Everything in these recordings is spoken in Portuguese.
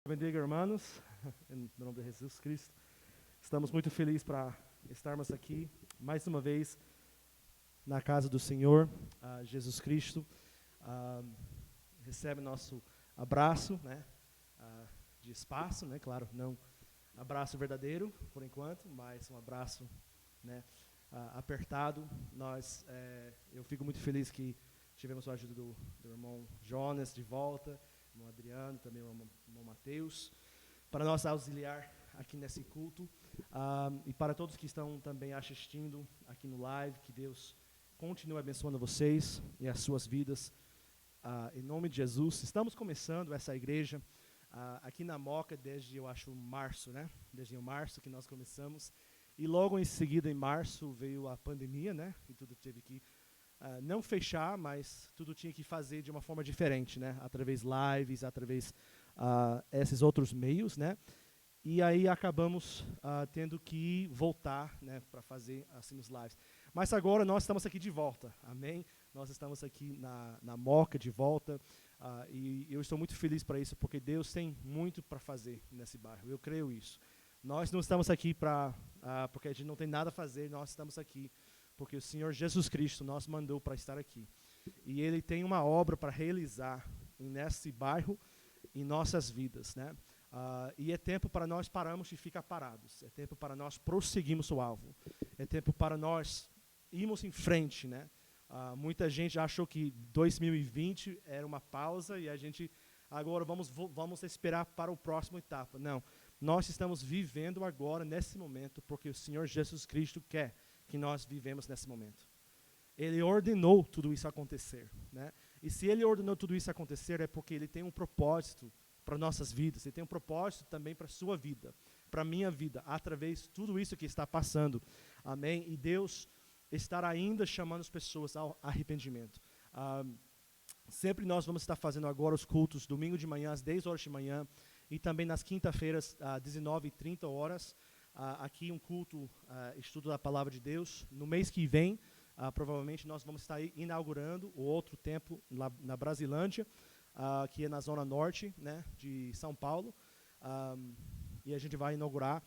Bendiga, irmãos, em nome de Jesus Cristo. Estamos muito felizes para estarmos aqui mais uma vez na casa do Senhor, Jesus Cristo. Recebe nosso abraço, né, de espaço, né, claro, não abraço verdadeiro por enquanto, mas um abraço, né, apertado. Eu fico muito feliz que tivemos a ajuda do irmão Jonas de volta, o irmão Adriano, também o irmão Mateus, para nós auxiliar aqui nesse culto, e para todos que estão também assistindo aqui no live, que Deus continue abençoando vocês e as suas vidas, em nome de Jesus. Estamos começando essa igreja aqui na Moca desde, eu acho, março, né? Desde março que nós começamos, e logo em seguida, em março, veio a pandemia, né? E tudo teve que não fechar, mas tudo tinha que fazer de uma forma diferente, né? Através lives, através esses outros meios, né? E aí acabamos tendo que voltar, né, para fazer assim os lives. Mas agora nós estamos aqui de volta, amém? Nós estamos aqui na Moca de volta, e eu estou muito feliz para isso, porque Deus tem muito para fazer nesse bairro, eu creio isso. Nós não estamos aqui porque a gente não tem nada a fazer, nós estamos aqui porque o Senhor Jesus Cristo nos mandou para estar aqui. E Ele tem uma obra para realizar nesse bairro, em nossas vidas, né? E é tempo para nós pararmos de ficar parados. É tempo para nós prosseguirmos o alvo. É tempo para nós irmos em frente, né? Muita gente achou que 2020 era uma pausa e a gente agora vamos esperar para o próximo etapa. Não, nós estamos vivendo agora, nesse momento, porque o Senhor Jesus Cristo quer que nós vivemos nesse momento. Ele ordenou tudo isso acontecer, né? E se Ele ordenou tudo isso acontecer, é porque Ele tem um propósito para nossas vidas. Ele tem um propósito também para a sua vida, para a minha vida, através de tudo isso que está passando. Amém? E Deus estará ainda chamando as pessoas ao arrependimento. Sempre nós vamos estar fazendo agora os cultos, domingo de manhã, às 10 horas de manhã, e também nas quinta-feiras, às 19h30. Aqui um culto, estudo da Palavra de Deus. No mês que vem, provavelmente nós vamos estar inaugurando o outro templo na Brasilândia, que é na zona norte, né, de São Paulo. E a gente vai inaugurar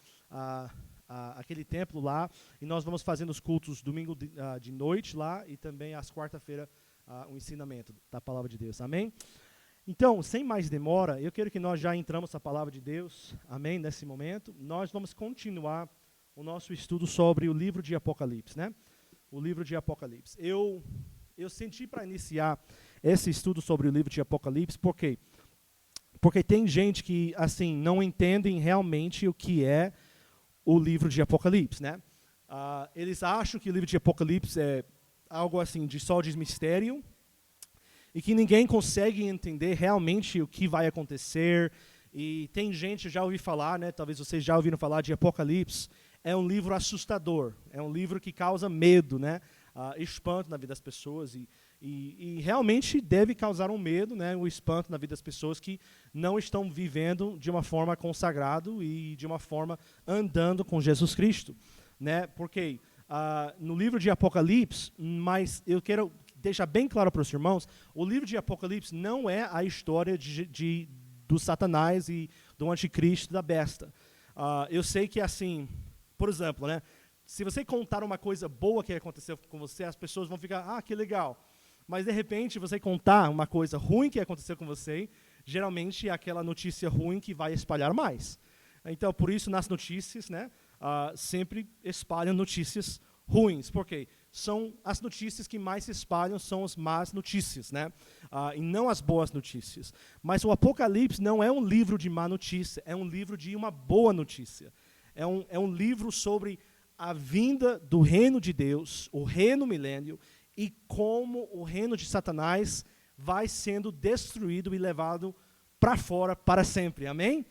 aquele templo lá, e nós vamos fazendo os cultos domingo de noite lá, e também às quarta-feira o ensinamento da Palavra de Deus. Amém? Então, sem mais demora, eu quero que nós já entramos na Palavra de Deus, amém, nesse momento. Nós vamos continuar o nosso estudo sobre o livro de Apocalipse, né? O livro de Apocalipse. Eu senti para iniciar esse estudo sobre o livro de Apocalipse, porque tem gente que, assim, não entendem realmente o que é o livro de Apocalipse, né? Eles acham que o livro de Apocalipse é algo assim, só de mistério, e que ninguém consegue entender realmente o que vai acontecer. E tem gente, já ouvi falar, né, talvez vocês já ouviram falar de Apocalipse, é um livro assustador, é um livro que causa medo, né, espanto na vida das pessoas, e realmente deve causar um medo, né, um espanto na vida das pessoas que não estão vivendo de uma forma consagrada e de uma forma andando com Jesus Cristo, né, porque no livro de Apocalipse, mas eu quero deixar bem claro para os irmãos, o livro de Apocalipse não é a história do Satanás e do anticristo, da besta. Eu sei que, assim, por exemplo, né, se você contar uma coisa boa que aconteceu com você, as pessoas vão ficar, que legal. Mas, de repente, você contar uma coisa ruim que aconteceu com você, geralmente é aquela notícia ruim que vai espalhar mais. Então, por isso, nas notícias, né, sempre espalham notícias ruins, porque são as notícias que mais se espalham, são as más notícias, né? E não as boas notícias. Mas o Apocalipse não é um livro de má notícia, é um livro de uma boa notícia. É um livro sobre a vinda do reino de Deus, o reino milênio, e como o reino de Satanás vai sendo destruído e levado para fora para sempre. Amém?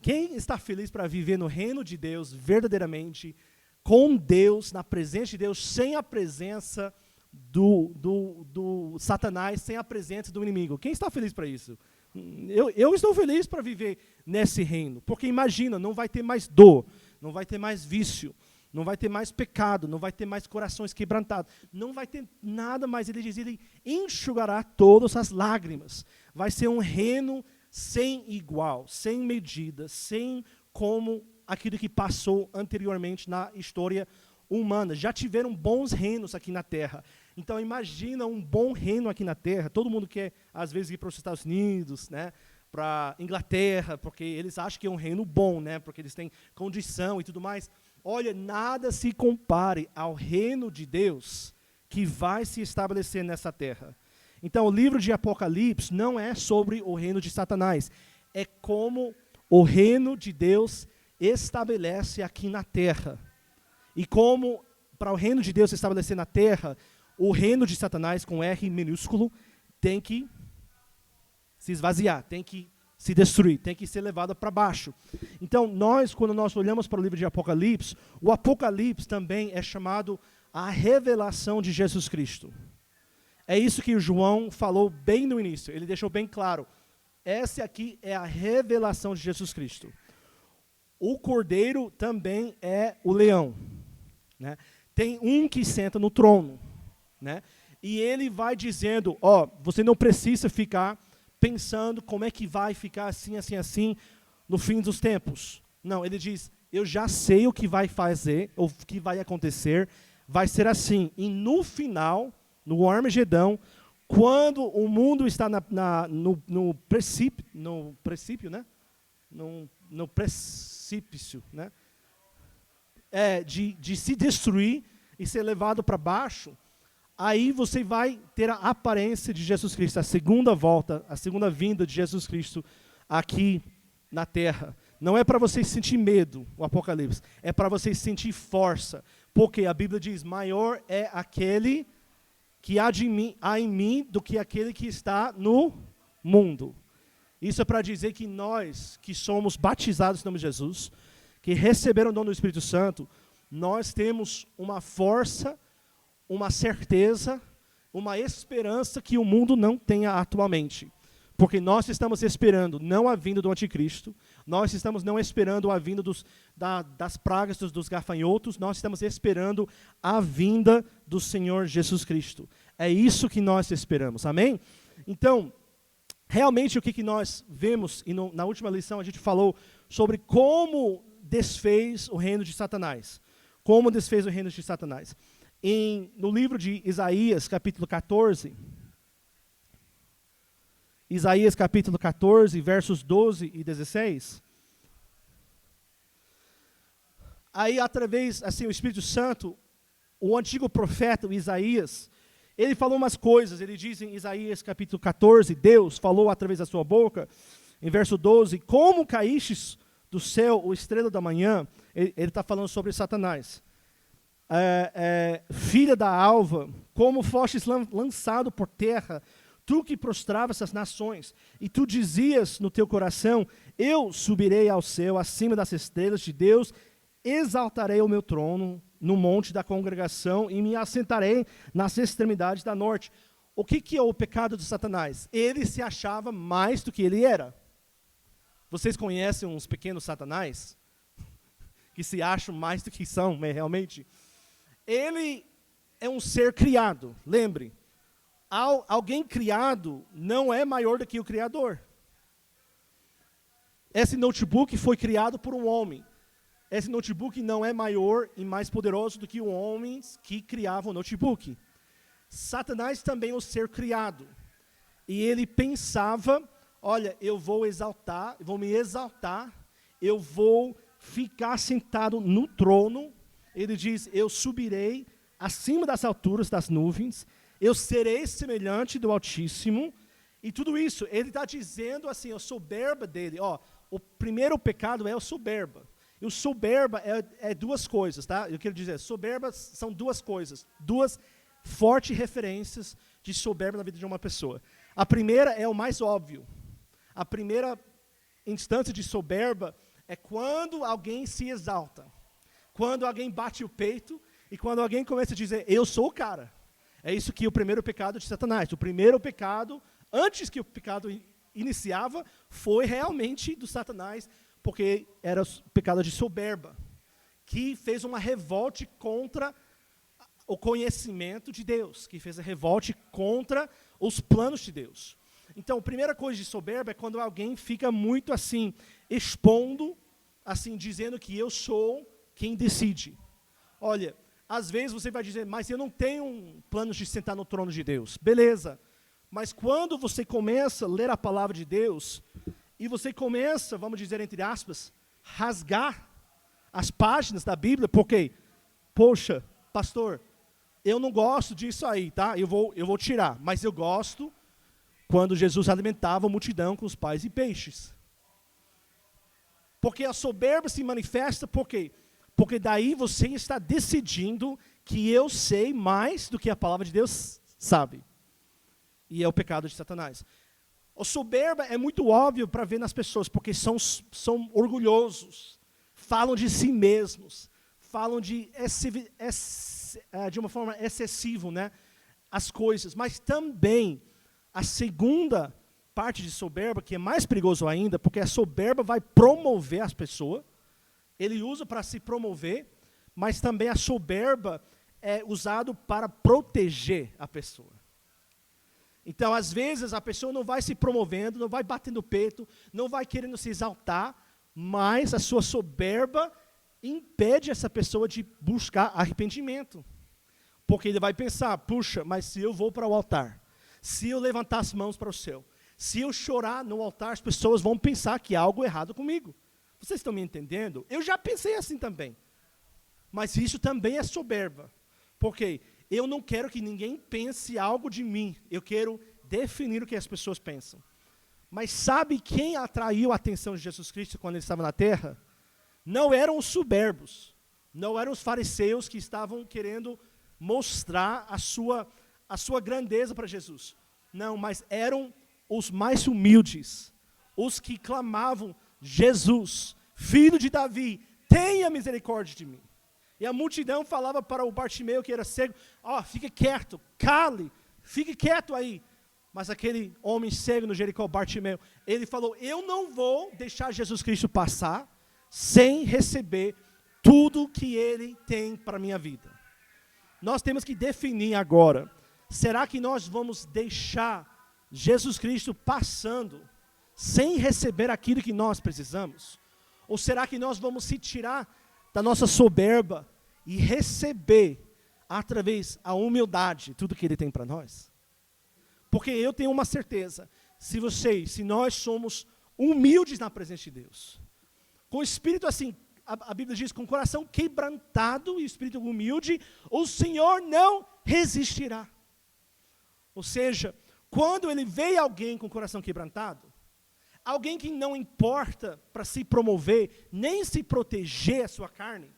Quem está feliz para viver no reino de Deus verdadeiramente, com Deus, na presença de Deus, sem a presença do Satanás, sem a presença do inimigo? Quem está feliz para isso? Eu estou feliz para viver nesse reino, porque imagina, não vai ter mais dor, não vai ter mais vício, não vai ter mais pecado, não vai ter mais corações quebrantados, não vai ter nada mais. Ele diz, Ele enxugará todas as lágrimas. Vai ser um reino sem igual, sem medida, sem como aquilo que passou anteriormente na história humana. Já tiveram bons reinos aqui na Terra. Então, imagina um bom reino aqui na Terra. Todo mundo quer, às vezes, ir para os Estados Unidos, né, para a Inglaterra, porque eles acham que é um reino bom, né, porque eles têm condição e tudo mais. Olha, nada se compare ao reino de Deus que vai se estabelecer nessa terra. Então, o livro de Apocalipse não é sobre o reino de Satanás. É como o reino de Deus estabelece aqui na terra. E como, para o reino de Deus se estabelecer na terra, o reino de Satanás, com R minúsculo, tem que se esvaziar, tem que se destruir, tem que ser levado para baixo. Então, quando nós olhamos para o livro de Apocalipse, o Apocalipse também é chamado a revelação de Jesus Cristo. É isso que o João falou bem no início, ele deixou bem claro. Essa aqui é a revelação de Jesus Cristo. O cordeiro também é o leão, né? Tem um que senta no trono, né? E ele vai dizendo, você não precisa ficar pensando como é que vai ficar assim, assim, assim, no fim dos tempos. Não, ele diz, eu já sei o que vai fazer, o que vai acontecer, vai ser assim. E no final, no Armagedão, quando o mundo está no precipício, né? No precipício, né? De se destruir e ser levado para baixo, aí você vai ter a aparência de Jesus Cristo, a segunda volta, a segunda vinda de Jesus Cristo aqui na terra. Não é para você sentir medo, o Apocalipse, é para você sentir força, porque a Bíblia diz, maior é aquele que há em mim do que aquele que está no mundo. Isso é para dizer que nós, que somos batizados em nome de Jesus, que receberam o dom do Espírito Santo, nós temos uma força, uma certeza, uma esperança que o mundo não tenha atualmente. Porque nós estamos esperando não a vinda do anticristo, nós estamos não esperando a vinda das pragas, dos gafanhotos, nós estamos esperando a vinda do Senhor Jesus Cristo. É isso que nós esperamos, amém? Então, realmente o que nós vemos, e na última lição a gente falou sobre como desfez o reino de Satanás. Como desfez o reino de Satanás. No livro de Isaías, capítulo 14, Isaías capítulo 14, versos 12 e 16. Aí, através, assim, o Espírito Santo, o antigo profeta, o Isaías, ele falou umas coisas. Ele diz em Isaías capítulo 14, Deus falou através da sua boca, em verso 12, como caístes do céu, o estrela da manhã, ele está falando sobre Satanás. Filha da alva, como fostes lançado por terra, tu que prostravas as nações, e tu dizias no teu coração, eu subirei ao céu, acima das estrelas de Deus, exaltarei o meu trono no monte da congregação, e me assentarei nas extremidades da norte. O que é o pecado de Satanás? Ele se achava mais do que ele era. Vocês conhecem uns pequenos satanás? Que se acham mais do que são, realmente? Ele é um ser criado, lembre. Alguém criado não é maior do que o Criador. Esse notebook foi criado por um homem. Esse notebook não é maior e mais poderoso do que os homens que criavam o notebook. Satanás também é um ser criado. E ele pensava, olha, eu vou me exaltar, eu vou ficar sentado no trono. Ele diz, eu subirei acima das alturas das nuvens, eu serei semelhante do Altíssimo, e tudo isso, ele está dizendo assim, a soberba dele, o primeiro pecado é a soberba. E o soberba é duas coisas, tá? Eu quero dizer, soberba são duas coisas, duas fortes referências de soberba na vida de uma pessoa. A primeira é o mais óbvio. A primeira instância de soberba é quando alguém se exalta, quando alguém bate o peito e quando alguém começa a dizer, eu sou o cara. É isso que é o primeiro pecado de Satanás. O primeiro pecado, antes que o pecado iniciava, foi realmente do Satanás, porque era o pecado de soberba, que fez uma revolte contra o conhecimento de Deus, que fez a revolte contra os planos de Deus. Então, a primeira coisa de soberba é quando alguém fica muito assim, expondo, assim, dizendo que eu sou quem decide. Olha, às vezes você vai dizer, mas eu não tenho planos de sentar no trono de Deus. Beleza. Mas quando você começa a ler a palavra de Deus, e você começa, vamos dizer entre aspas, rasgar as páginas da Bíblia, porque, poxa, pastor, eu não gosto disso aí, tá? Eu vou tirar, mas eu gosto quando Jesus alimentava a multidão com os pães e peixes. Porque a soberba se manifesta, por quê? Porque daí você está decidindo que eu sei mais do que a palavra de Deus sabe. E é o pecado de Satanás. A soberba é muito óbvio para ver nas pessoas, porque são orgulhosos, falam de si mesmos, falam de uma forma excessiva, né, as coisas. Mas também, a segunda parte de soberba, que é mais perigoso ainda, porque a soberba vai promover as pessoas, ele usa para se promover, mas também a soberba é usado para proteger a pessoa. Então, às vezes, a pessoa não vai se promovendo, não vai batendo o peito, não vai querendo se exaltar, mas a sua soberba impede essa pessoa de buscar arrependimento. Porque ele vai pensar, puxa, mas se eu vou para o altar, se eu levantar as mãos para o céu, se eu chorar no altar, as pessoas vão pensar que há algo errado comigo. Vocês estão me entendendo? Eu já pensei assim também. Mas isso também é soberba. Porque eu não quero que ninguém pense algo de mim. Eu quero definir o que as pessoas pensam. Mas sabe quem atraiu a atenção de Jesus Cristo quando ele estava na terra? Não eram os soberbos. Não eram os fariseus que estavam querendo mostrar a sua grandeza para Jesus. Não, mas eram os mais humildes. Os que clamavam, Jesus, filho de Davi, tenha misericórdia de mim. E a multidão falava para o Bartimeu, que era cego, fique quieto, cale, fique quieto aí. Mas aquele homem cego no Jericó, Bartimeu, ele falou, eu não vou deixar Jesus Cristo passar sem receber tudo que ele tem para a minha vida. Nós temos que definir agora, será que nós vamos deixar Jesus Cristo passando sem receber aquilo que nós precisamos? Ou será que nós vamos se tirar da nossa soberba e receber, através da humildade, tudo que Ele tem para nós? Porque eu tenho uma certeza, se nós somos humildes na presença de Deus, com o espírito assim, a Bíblia diz, com o coração quebrantado e espírito humilde, o Senhor não resistirá. Ou seja, quando Ele vê alguém com o coração quebrantado, alguém que não importa para se promover, nem se proteger a sua carne,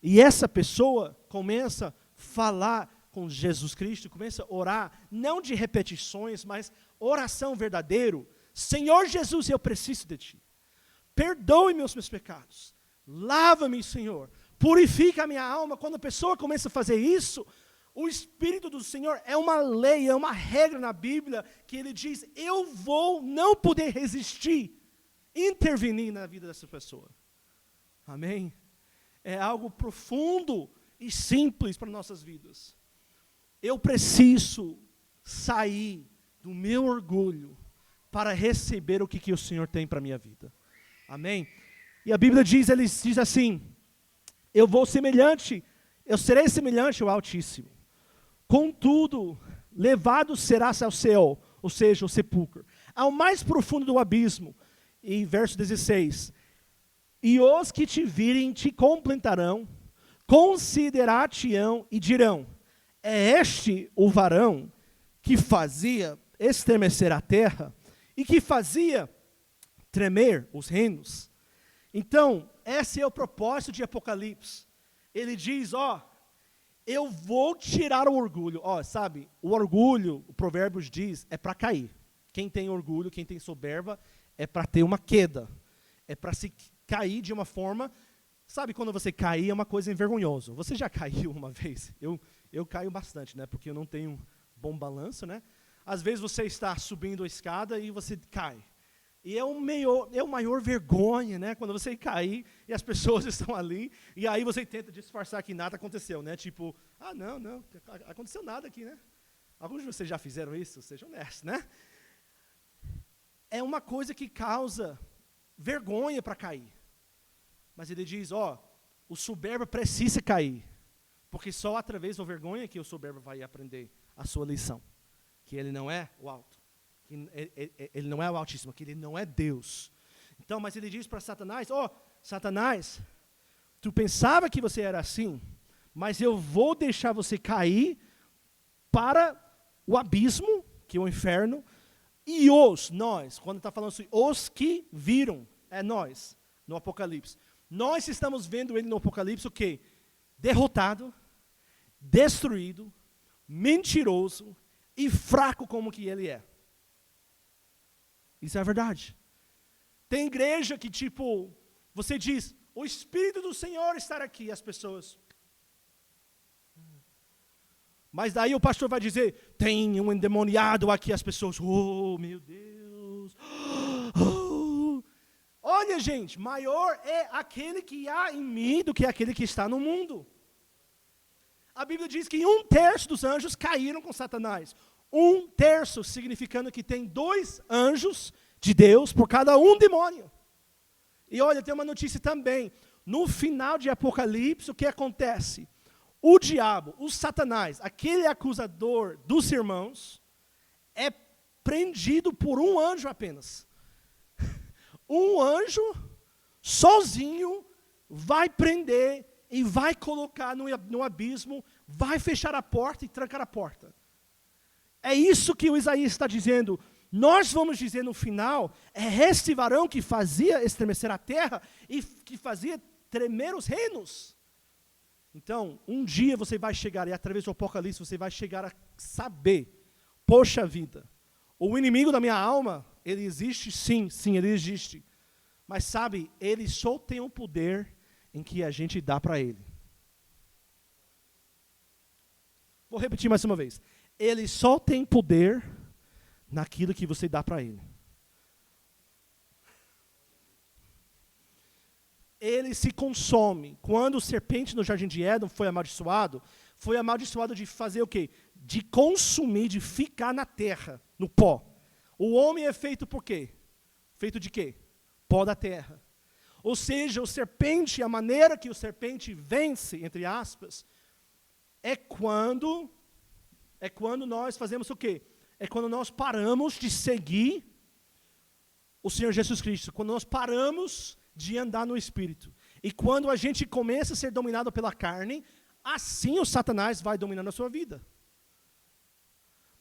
e essa pessoa começa a falar com Jesus Cristo, começa a orar, não de repetições, mas oração verdadeiro. Senhor Jesus, eu preciso de Ti. Perdoe meus pecados. Lava-me, Senhor. Purifica a minha alma. Quando a pessoa começa a fazer isso, o Espírito do Senhor é uma lei, é uma regra na Bíblia, que Ele diz, eu vou não poder resistir, intervenir na vida dessa pessoa. Amém? É algo profundo e simples para nossas vidas. Eu preciso sair do meu orgulho para receber o que o Senhor tem para a minha vida. Amém? E a Bíblia diz, ele diz assim, eu serei semelhante ao Altíssimo. Contudo, levado serás ao céu, ou seja, o sepulcro, ao mais profundo do abismo. E verso 16, e os que te virem te completarão, considerar-te-ão e dirão, é este o varão que fazia estremecer a terra e que fazia tremer os reinos? Então, esse é o propósito de Apocalipse. Ele diz, eu vou tirar o orgulho. Sabe, o orgulho, o Provérbios diz, é para cair. Quem tem orgulho, quem tem soberba, é para ter uma queda. É para se cair de uma forma... Sabe, quando você cair é uma coisa envergonhosa. Você já caiu uma vez? Eu caio bastante, né? Porque eu não tenho bom balanço, né? Às vezes você está subindo a escada e você cai. E é o maior vergonha, né? Quando você cair e as pessoas estão ali, e aí você tenta disfarçar que nada aconteceu, né? Tipo, não aconteceu nada aqui, né? Alguns de vocês já fizeram isso? Sejam honestos, né? é uma coisa que causa vergonha para cair. Mas ele diz, o soberbo precisa cair, porque só através da vergonha que o soberbo vai aprender a sua lição, que ele não é o alto, que ele não é o Altíssimo, que ele não é Deus. Então, mas ele diz para Satanás, Satanás, tu pensava que você era assim, mas eu vou deixar você cair para o abismo, que é o inferno, e nós, quando está falando assim, os que viram, é nós, no Apocalipse. Nós estamos vendo ele no Apocalipse o quê? Derrotado, destruído, mentiroso e fraco como que ele é. Isso é a verdade. Tem igreja que você diz, o Espírito do Senhor está aqui, as pessoas. Mas daí o pastor vai dizer, tem um endemoniado aqui, as pessoas, meu Deus. Olha, gente, maior é aquele que há em mim do que aquele que está no mundo. A Bíblia diz que 1/3 dos anjos caíram com Satanás. 1/3, significando que tem 2 anjos de Deus por cada um demônio. E olha, tem uma notícia também. No final de Apocalipse, o que acontece? O diabo, o Satanás, aquele acusador dos irmãos, é prendido por um anjo apenas. Um anjo, sozinho, vai prender e vai colocar no abismo, vai fechar a porta e trancar a porta. É isso que o Isaías está dizendo. Nós vamos dizer no final, é este varão que fazia estremecer a terra e que fazia tremer os reinos. Então, um dia você vai chegar, e através do Apocalipse você vai chegar a saber, poxa vida, o inimigo da minha alma, ele existe? Sim, ele existe. Mas sabe, ele só tem um poder em que a gente dá para ele. Vou repetir mais uma vez. Ele só tem poder naquilo que você dá para ele. Ele se consome. Quando o serpente no Jardim de Éden foi amaldiçoado de fazer o quê? De consumir, de ficar na terra, no pó. O homem é feito por quê? Feito de quê? Pó da terra. Ou seja, o serpente, a maneira que o serpente vence, entre aspas, é quando nós fazemos o quê? É quando nós paramos de seguir o Senhor Jesus Cristo, quando nós paramos de andar no Espírito. E quando a gente começa a ser dominado pela carne, assim o Satanás vai dominando a sua vida.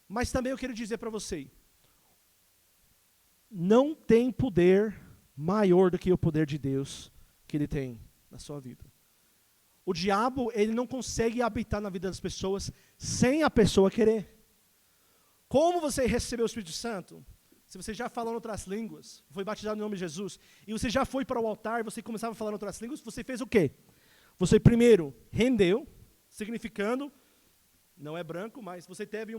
Mas também eu quero dizer para você, não tem poder maior do que o poder de Deus que ele tem na sua vida. O diabo, ele não consegue habitar na vida das pessoas sem a pessoa querer. Como você recebeu o Espírito Santo? Se você já falou em outras línguas, foi batizado no nome de Jesus, e você já foi para o altar e você começava a falar em outras línguas, você fez o quê? Você primeiro rendeu, significando, não é branco, mas você teve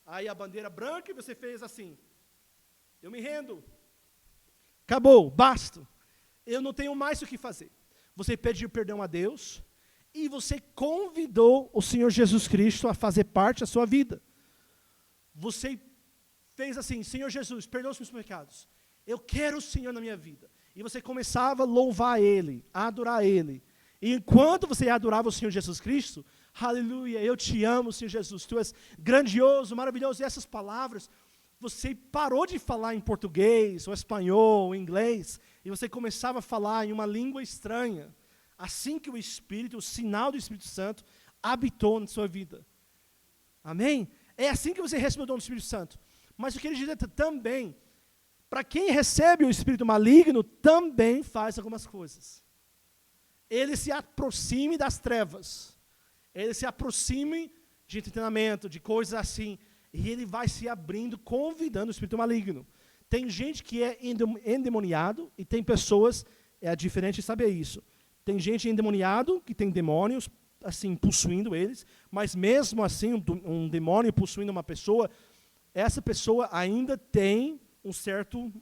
aí a bandeira branca e você fez assim, eu me rendo, acabou, basta, eu não tenho mais o que fazer. Você pediu perdão a Deus, e você convidou o Senhor Jesus Cristo a fazer parte da sua vida. Você fez assim, Senhor Jesus, perdoa os meus pecados. Eu quero o Senhor na minha vida. E você começava a louvar Ele, a adorar Ele. E enquanto você adorava o Senhor Jesus Cristo, aleluia, eu te amo, Senhor Jesus, Tu és grandioso, maravilhoso. E essas palavras, você parou de falar em português, ou espanhol, ou inglês, e você começava a falar em uma língua estranha. Assim que o Espírito, o sinal do Espírito Santo, habitou na sua vida. Amém? É assim que você recebeu o dom do Espírito Santo. Mas eu queria dizer também, para quem recebe o espírito maligno, também faz algumas coisas. Ele se aproxime das trevas. Ele se aproxime de entretenimento, de coisas assim. E ele vai se abrindo, convidando o espírito maligno. Tem gente que é endemoniado e tem pessoas, é diferente saber isso. Tem gente endemoniado que tem demônios, assim, possuindo eles, mas mesmo assim, um demônio possuindo uma pessoa, essa pessoa ainda tem um certo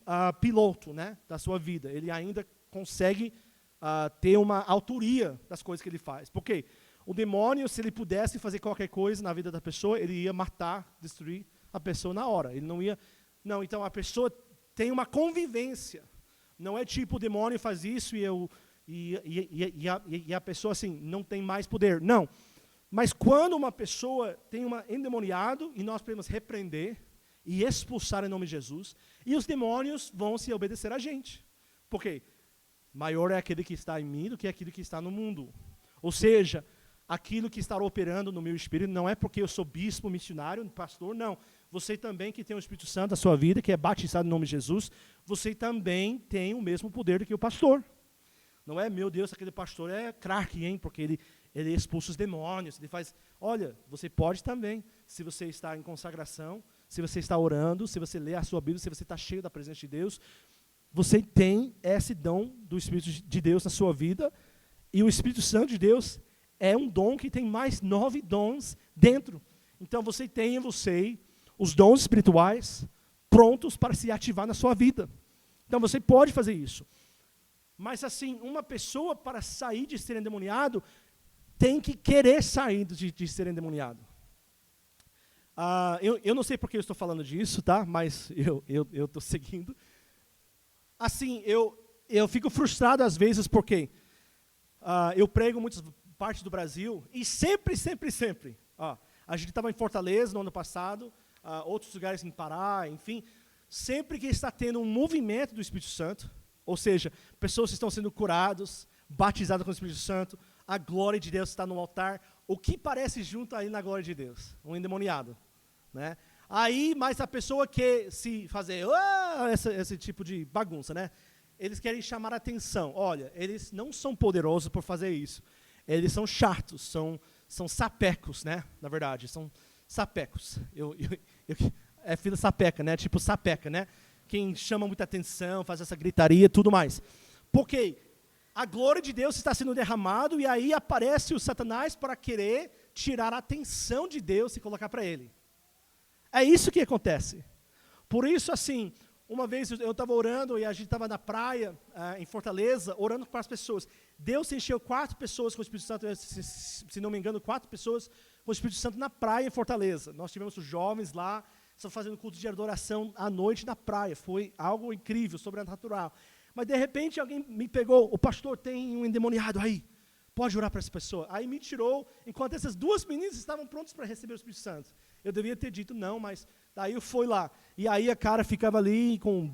piloto, né, da sua vida. Ele ainda consegue ter uma autoria das coisas que ele faz. Porque o demônio, se ele pudesse fazer qualquer coisa na vida da pessoa, ele ia matar, destruir a pessoa na hora. Ele não ia... Não, então a pessoa tem uma convivência. Não é tipo o demônio faz isso e a pessoa assim não tem mais poder. Não. Mas quando uma pessoa tem um endemoniado e nós podemos repreender e expulsar em nome de Jesus, e os demônios vão se obedecer a gente. Por quê? Maior é aquele que está em mim do que aquele que está no mundo. Ou seja, aquilo que está operando no meu espírito não é porque eu sou bispo, missionário, pastor, não. Você também que tem o Espírito Santo na sua vida, que é batizado em nome de Jesus, você também tem o mesmo poder do que o pastor. Não é, meu Deus, aquele pastor é craque, hein, porque ele expulsa os demônios, ele faz... Olha, você pode também, se você está em consagração, se você está orando, se você lê a sua Bíblia, se você está cheio da presença de Deus, você tem esse dom do Espírito de Deus na sua vida, e o Espírito Santo de Deus é um dom que tem mais 9 dons dentro. Então você tem em você os dons espirituais prontos para se ativar na sua vida. Então você pode fazer isso. Mas assim, uma pessoa para sair de ser endemoniado, tem que querer sair de ser endemoniado. Eu não sei porque eu estou falando disso, tá? Mas eu estou seguindo. Assim, eu fico frustrado às vezes porque eu prego em muitas partes do Brasil e sempre, a gente estava em Fortaleza no ano passado, outros lugares em Pará, enfim, sempre que está tendo um movimento do Espírito Santo, ou seja, pessoas estão sendo curadas, batizadas com o Espírito Santo, a glória de Deus está no altar, o que parece junto aí na glória de Deus? Um endemoniado, né? Aí, mas a pessoa quer se fazer esse tipo de bagunça, né? Eles querem chamar a atenção. Olha, eles não são poderosos por fazer isso. Eles são chatos, são sapecos, né? Na verdade, são sapecos. É filho sapeca, né? Tipo sapeca, né? Quem chama muita atenção, faz essa gritaria e tudo mais. Porque a glória de Deus está sendo derramado e aí aparece o Satanás para querer tirar a atenção de Deus e colocar para ele. É isso que acontece. Por isso, assim, uma vez eu estava orando e a gente estava na praia, em Fortaleza, orando para as pessoas. Deus encheu 4 pessoas com o Espírito Santo, se não me engano, 4 pessoas com o Espírito Santo na praia em Fortaleza. Nós tivemos os jovens lá, estão fazendo culto de adoração à noite na praia. Foi algo incrível, sobrenatural. Mas, de repente, alguém me pegou, o pastor tem um endemoniado aí, pode orar para essa pessoa. Aí me tirou, enquanto essas 2 meninas estavam prontas para receber o Espírito Santo. Eu devia ter dito não, mas daí eu fui lá. E aí a cara ficava ali com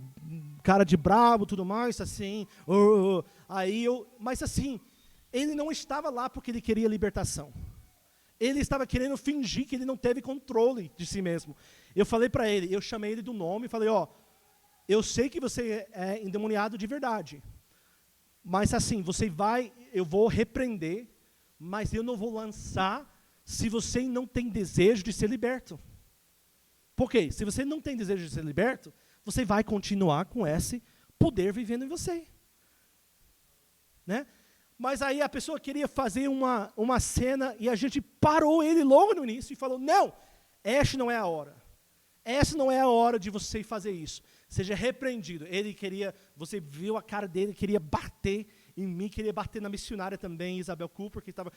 cara de bravo, tudo mais, assim. Mas assim, ele não estava lá porque ele queria libertação. Ele estava querendo fingir que ele não teve controle de si mesmo. Eu falei para ele, eu chamei ele do nome e falei, eu sei que você é endemoniado de verdade. Mas assim, eu vou repreender, mas eu não vou lançar se você não tem desejo de ser liberto. Por quê? Se você não tem desejo de ser liberto, você vai continuar com esse poder vivendo em você. Né? Mas aí a pessoa queria fazer uma cena e a gente parou ele logo no início e falou, não, essa não é a hora. Essa não é a hora de você fazer isso. Seja repreendido. Você viu a cara dele, queria bater em mim, queria bater na missionária também, Isabel Cooper, que estava...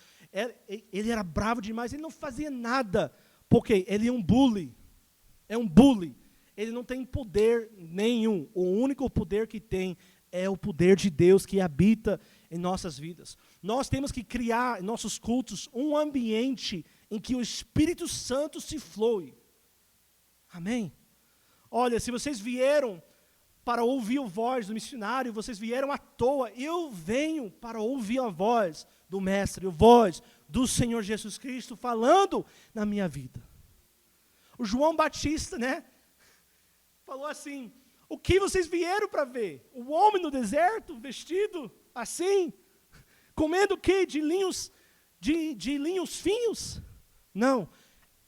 Ele era bravo demais, ele não fazia nada. Por quê? Ele é um bully. É um bully. Ele não tem poder nenhum. O único poder que tem é o poder de Deus que habita em nossas vidas. Nós temos que criar em nossos cultos um ambiente em que o Espírito Santo se flui. Amém? Olha, se vocês vieram para ouvir a voz do missionário, vocês vieram à toa. Eu venho para ouvir a voz do Mestre, a voz do Senhor Jesus Cristo falando na minha vida. O João Batista, né, falou assim, o que vocês vieram para ver? O homem no deserto, vestido assim, comendo o quê? De linhos finos? Não.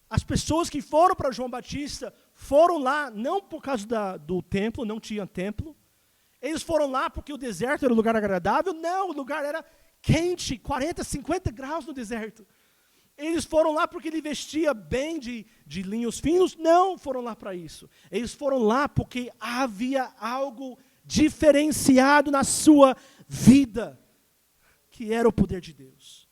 As pessoas que foram para João Batista foram lá não por causa do templo, não tinha templo. Eles foram lá porque o deserto era um lugar agradável. Não, o lugar era quente, 40, 50 graus no deserto. Eles foram lá porque ele vestia bem de linhos finos. Não foram lá para isso. Eles foram lá porque havia algo diferenciado na sua vida, que era o poder de Deus.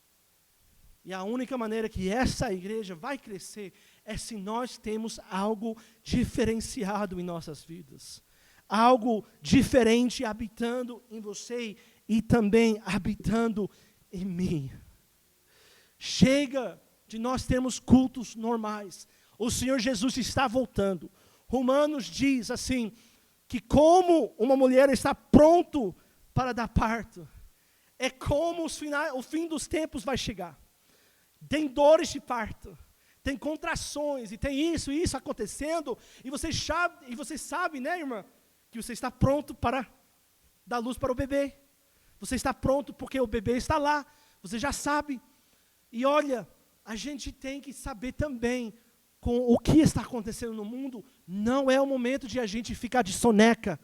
E a única maneira que essa igreja vai crescer é se nós temos algo diferenciado em nossas vidas. algo diferente habitando em você e também habitando em mim. Chega de nós termos cultos normais. O Senhor Jesus está voltando. Romanos diz assim, que como uma mulher está pronto para dar parto, é como o fim dos tempos vai chegar. Tem dores de parto, tem contrações, e tem isso acontecendo, e você sabe, né, irmã, que você está pronto para dar luz para o bebê. Você está pronto porque o bebê está lá, você já sabe. E olha, a gente tem que saber também, com o que está acontecendo no mundo, não é o momento de a gente ficar de soneca,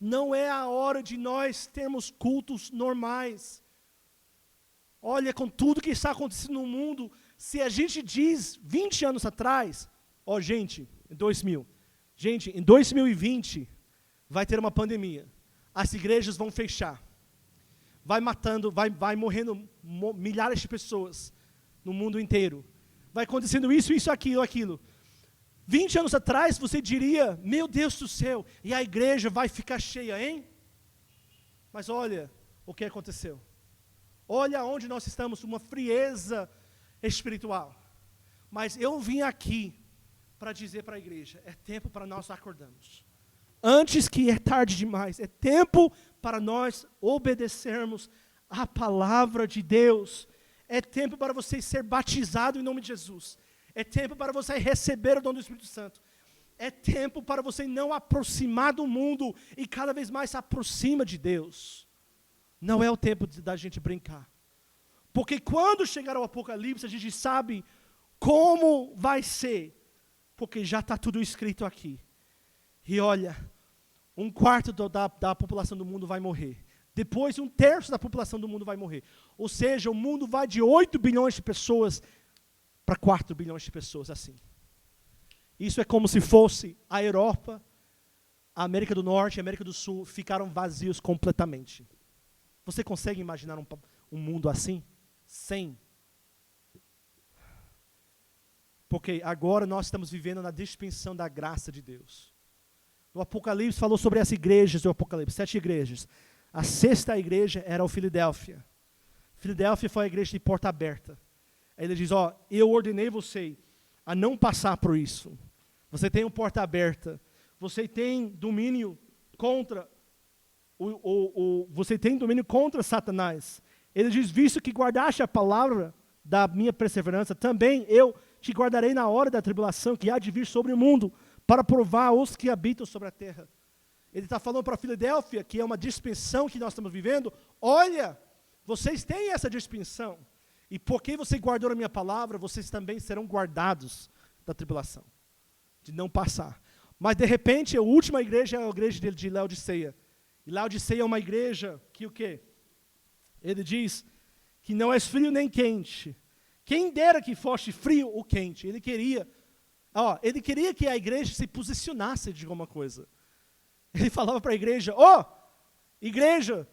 não é a hora de nós termos cultos normais. Olha, com tudo que está acontecendo no mundo, se a gente diz 20 anos atrás, gente, em 2020, vai ter uma pandemia, as igrejas vão fechar, vai morrendo milhares de pessoas no mundo inteiro, vai acontecendo isso, aquilo. 20 anos atrás, você diria, meu Deus do céu, e a igreja vai ficar cheia, hein? Mas olha o que aconteceu. Olha onde nós estamos, uma frieza espiritual. Mas eu vim aqui para dizer para a igreja, é tempo para nós acordarmos. Antes que é tarde demais, é tempo para nós obedecermos a palavra de Deus. É tempo para você ser batizado em nome de Jesus. É tempo para você receber o dom do Espírito Santo. É tempo para você não aproximar do mundo e cada vez mais se aproxima de Deus. Não é o tempo da gente brincar. Porque quando chegar ao Apocalipse, a gente sabe como vai ser. Porque já está tudo escrito aqui. E olha, 1/4 da população do mundo vai morrer. Depois, 1/3 da população do mundo vai morrer. Ou seja, o mundo vai de 8 bilhões de pessoas para 4 bilhões de pessoas assim. Isso é como se fosse a Europa, a América do Norte e a América do Sul ficaram vazios completamente. Você consegue imaginar um mundo assim? Sem. Porque agora nós estamos vivendo na dispensação da graça de Deus. No Apocalipse falou sobre as igrejas do Apocalipse, 7 igrejas. A 6ª igreja era o Filadélfia. Filadélfia foi a igreja de porta aberta. Aí ele diz, eu ordenei você a não passar por isso. Você tem uma porta aberta. Você tem domínio contra você tem domínio contra Satanás. Ele diz, visto que guardaste a palavra da minha perseverança, também eu te guardarei na hora da tribulação que há de vir sobre o mundo, para provar os que habitam sobre a terra. Ele está falando para a Filadélfia, que é uma dispensação que nós estamos vivendo. Olha, vocês têm essa dispensação. E porque você guardou a minha palavra, vocês também serão guardados da tribulação, de não passar. Mas de repente, a última igreja é a igreja de Laodiceia. E Laodiceia é uma igreja que o quê? Ele diz que não é frio nem quente. Quem dera que fosse frio ou quente. Ele queria que a igreja se posicionasse de alguma coisa. Ele falava para a igreja, igreja,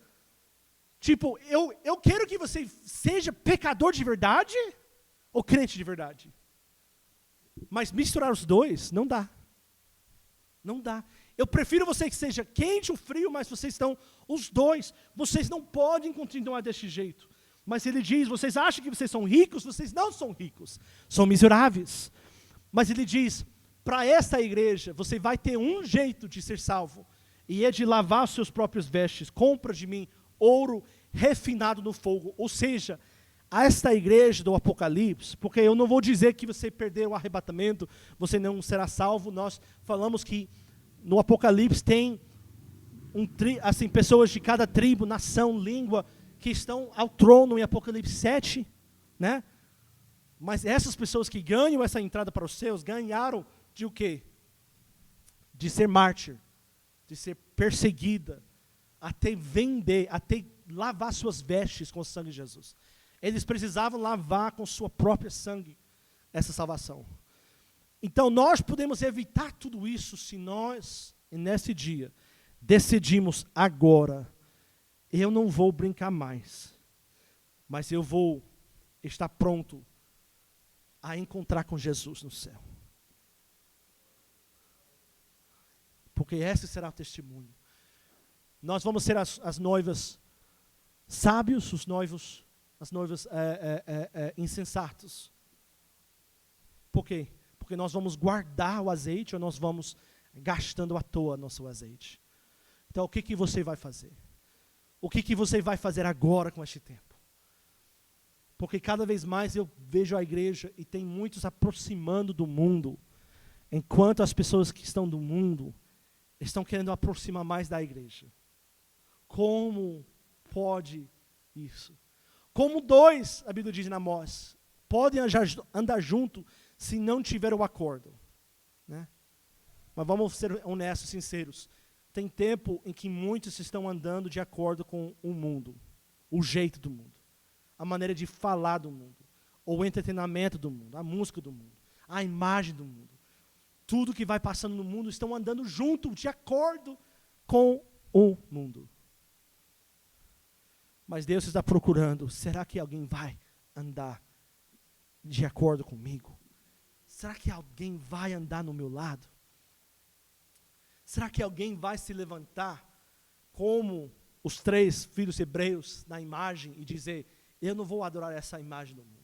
tipo, eu quero que você seja pecador de verdade ou crente de verdade. Mas misturar os dois, não dá. Não dá. Eu prefiro você que seja quente ou frio, mas vocês estão os dois. Vocês não podem continuar desse jeito. Mas ele diz, vocês acham que vocês são ricos? Vocês não são ricos. São miseráveis. Mas ele diz, para esta igreja, você vai ter um jeito de ser salvo. E é de lavar os seus próprios vestes. Compra de mim ouro refinado no fogo. Ou seja, a esta igreja do Apocalipse, porque eu não vou dizer que você perdeu o arrebatamento, você não será salvo. Nós falamos que no Apocalipse tem pessoas de cada tribo, nação, língua, que estão ao trono em Apocalipse 7, né? Mas essas pessoas que ganham essa entrada para os céus, ganharam de o quê? De ser mártir, de ser perseguida, até vender, até lavar suas vestes com o sangue de Jesus. Eles precisavam lavar com sua própria sangue essa salvação. Então nós podemos evitar tudo isso se nós, nesse dia, decidimos agora, eu não vou brincar mais, mas eu vou estar pronto a encontrar com Jesus no céu. porque esse será o testemunho. Nós vamos ser as noivas sábios, as noivas insensatos. Por quê? Porque nós vamos guardar o azeite ou nós vamos gastando à toa nosso azeite. Então, o que você vai fazer? O que você vai fazer agora com este tempo? Porque cada vez mais eu vejo a igreja e tem muitos aproximando do mundo, enquanto as pessoas que estão do mundo estão querendo aproximar mais da igreja. Como pode isso? Como dois, a Bíblia diz em Amós, podem andar junto se não tiver o acordo, né? Mas vamos ser honestos, sinceros. Tem tempo em que muitos estão andando de acordo com o mundo, o jeito do mundo, a maneira de falar do mundo, ou o entretenimento do mundo, a música do mundo, a imagem do mundo. Tudo que vai passando no mundo estão andando junto, de acordo com o mundo. Mas Deus está procurando, será que alguém vai andar de acordo comigo? Será que alguém vai andar no meu lado? Será que alguém vai se levantar como os 3 filhos hebreus na imagem e dizer, eu não vou adorar essa imagem do mundo?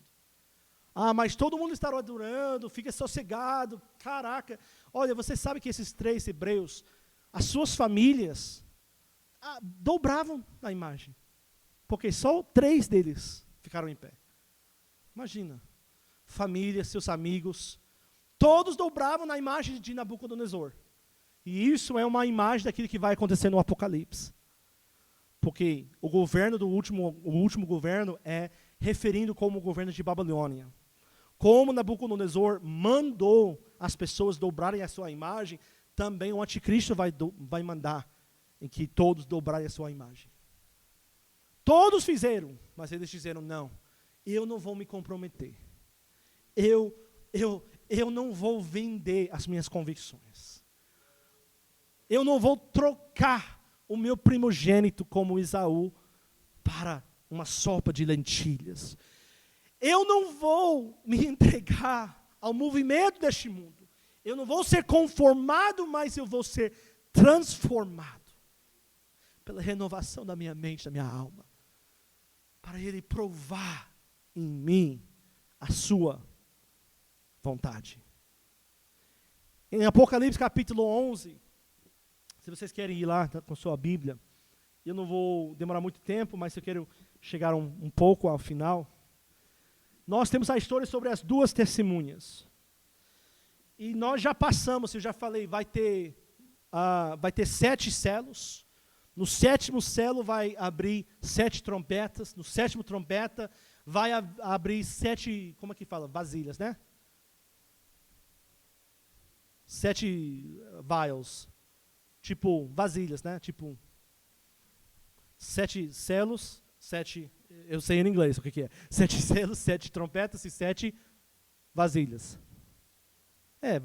Ah, mas todo mundo está adorando, fica sossegado, caraca. Olha, você sabe que esses 3 hebreus, as suas famílias, dobravam na imagem. Porque só 3 deles ficaram em pé. Imagina, família, seus amigos, todos dobravam na imagem de Nabucodonosor. E isso é uma imagem daquilo que vai acontecer no Apocalipse. Porque o governo o último governo é referindo como o governo de Babilônia. Como Nabucodonosor mandou as pessoas dobrarem a sua imagem, também o anticristo vai mandar em que todos dobrarem a sua imagem. Todos fizeram, mas eles disseram, não, eu não vou me comprometer. Eu não vou vender as minhas convicções. Eu não vou trocar o meu primogênito como Esaú para uma sopa de lentilhas. Eu não vou me entregar ao movimento deste mundo. Eu não vou ser conformado, mas eu vou ser transformado pela renovação da minha mente, da minha alma, para Ele provar em mim a sua vontade. Em Apocalipse capítulo 11, se vocês querem ir lá com sua Bíblia, eu não vou demorar muito tempo, mas eu quero chegar um pouco ao final. Nós temos a história sobre as 2 testemunhas. E nós já passamos, eu já falei, vai ter 7 selos. No 7º selo vai abrir 7 trompetas. No 7º trompeta vai abrir 7, como é que fala? Vasilhas, né? 7 vials. Tipo vasilhas, né? Tipo 7 selos, 7, eu sei em inglês o que é. 7 selos, 7 trompetas e 7 vasilhas. É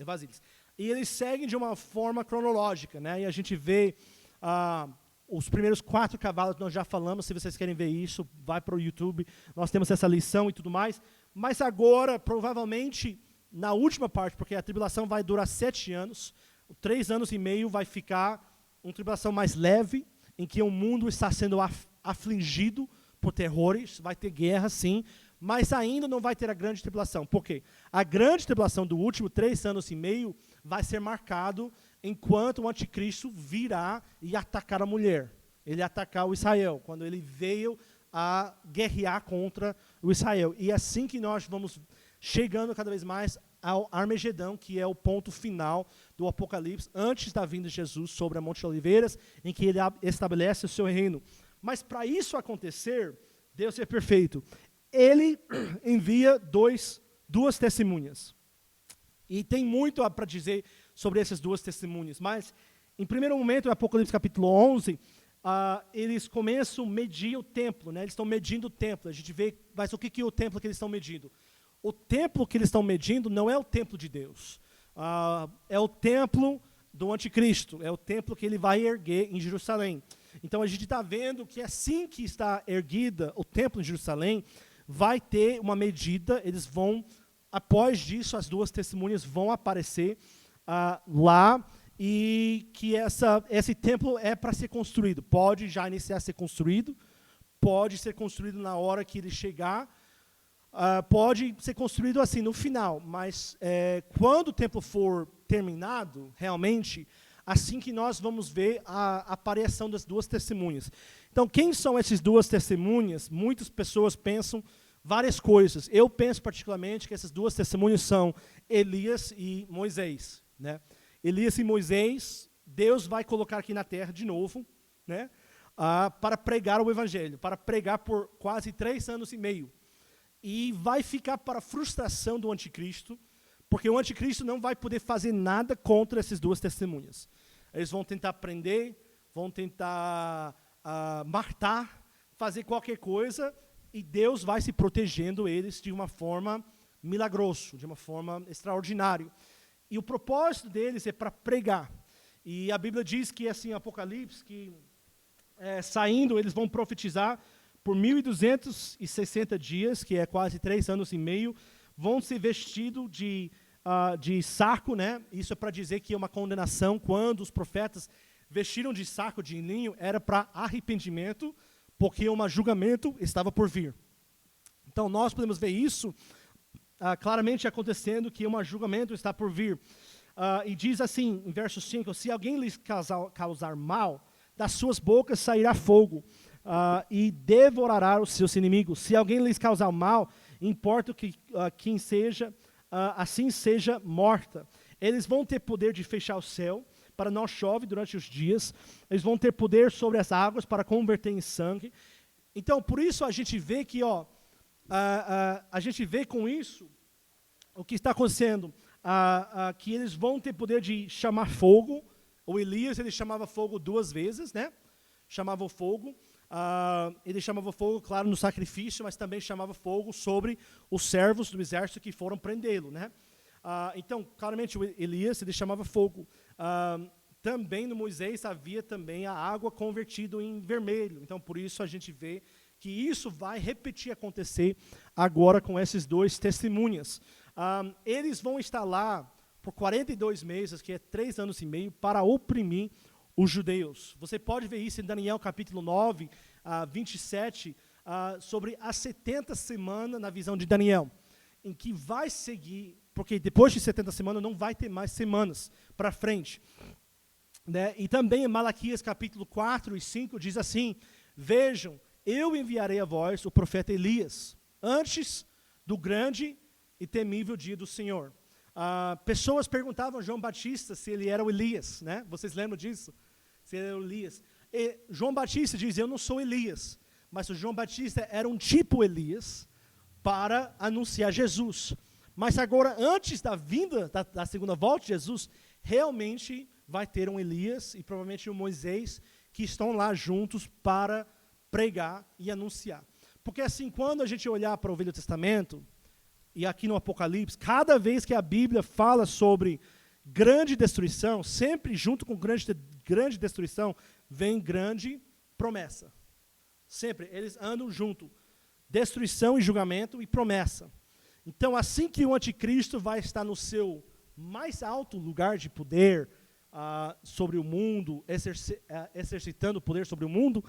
vasilhas. E eles seguem de uma forma cronológica, né? E a gente vê os primeiros 4 cavalos, nós já falamos, se vocês querem ver isso, vai para o YouTube, nós temos essa lição e tudo mais. Mas agora, provavelmente, na última parte, porque a tribulação vai durar 7 anos, 3 anos e meio vai ficar uma tribulação mais leve, em que o mundo está sendo afligido por terrores, vai ter guerra sim, mas ainda não vai ter a grande tribulação. Por quê? A grande tribulação do último 3 anos e meio vai ser marcado enquanto o anticristo virá e atacar a mulher. Ele atacar o Israel, quando ele veio a guerrear contra o Israel. E é assim que nós vamos chegando cada vez mais ao Armagedão, que é o ponto final do Apocalipse, antes da vinda de Jesus sobre a Monte de Oliveiras, em que ele estabelece o seu reino. Mas para isso acontecer, Deus é perfeito. Ele envia 2 testemunhas. E tem muito para dizer sobre essas 2 testemunhas, mas, em primeiro momento, no Apocalipse capítulo 11, eles começam a medir o templo, né? Eles estão medindo o templo. A gente vê, mas o que é o templo que eles estão medindo? O templo que eles estão medindo não é o templo de Deus. É o templo do anticristo. É o templo que ele vai erguer em Jerusalém. Então a gente está vendo que assim que está erguida o templo em Jerusalém, vai ter uma medida, eles vão, após disso, as 2 testemunhas vão aparecer lá, e que esse templo é para ser construído. Pode já iniciar a ser construído, pode ser construído na hora que ele chegar, pode ser construído assim, no final, mas quando o templo for terminado, realmente, assim que nós vamos ver a aparição das duas testemunhas. Então, quem são essas duas testemunhas? Muitas pessoas pensam várias coisas. Eu penso particularmente que essas duas testemunhas são Elias e Moisés, né? Elias e Moisés, Deus vai colocar aqui na terra de novo, né? Para pregar o evangelho, para pregar por quase 3 anos e meio. E vai ficar para a frustração do anticristo, porque o anticristo não vai poder fazer nada contra essas duas testemunhas. Eles vão tentar prender, vão tentar matar, fazer qualquer coisa, e Deus vai se protegendo eles de uma forma milagrosa, de uma forma extraordinária. E o propósito deles é para pregar. E a Bíblia diz que, assim, Apocalipse, que saindo, eles vão profetizar por 1.260 dias, que é quase 3 anos e meio, vão se vestido de saco, né? Isso é para dizer que é uma condenação. Quando os profetas vestiram de saco de linho, era para arrependimento, porque um julgamento estava por vir. Então, nós podemos ver isso claramente acontecendo, que um julgamento está por vir. E diz assim, em verso 5, se alguém lhes causar mal, das suas bocas sairá fogo, e devorará os seus inimigos. Se alguém lhes causar mal, importa que quem seja, assim seja morta. Eles vão ter poder de fechar o céu, para não chove durante os dias. Eles vão ter poder sobre as águas, para converter em sangue. Então, por isso a gente vê que, a gente vê com isso, o que está acontecendo, que eles vão ter poder de chamar fogo. O Elias, ele chamava fogo 2 vezes, né? Chamava o fogo. Ele chamava fogo, claro, no sacrifício, mas também chamava fogo sobre os servos do exército que foram prendê-lo, né? Então, claramente, o Elias, ele chamava fogo. Também no Moisés havia também a água convertida em vermelho. Então, por isso a gente vê que isso vai repetir acontecer agora com esses 2 testemunhas. Eles vão estar lá por 42 meses, que é 3 anos e meio, para oprimir os judeus. Você pode ver isso em Daniel capítulo 9, 27, sobre as 70 semanas na visão de Daniel, em que vai seguir, porque depois de 70 semanas não vai ter mais semanas para frente. Né? E também em Malaquias capítulo 4 e 5 diz assim, vejam, eu enviarei a vós o profeta Elias, antes do grande e temível dia do Senhor. Pessoas perguntavam a João Batista se ele era o Elias, né? Vocês lembram disso? Se ele era o Elias. E João Batista diz, eu não sou Elias, mas o João Batista era um tipo Elias para anunciar Jesus. Mas agora, antes da vinda, da segunda volta de Jesus, realmente vai ter um Elias e provavelmente um Moisés que estão lá juntos para pregar e anunciar. Porque assim, quando a gente olhar para o Velho Testamento, e aqui no Apocalipse, cada vez que a Bíblia fala sobre grande destruição, sempre junto com grande destruição, vem grande promessa. Sempre, eles andam junto. Destruição e julgamento e promessa. Então, assim que o anticristo vai estar no seu mais alto lugar de poder sobre o mundo, exercitando o poder sobre o mundo,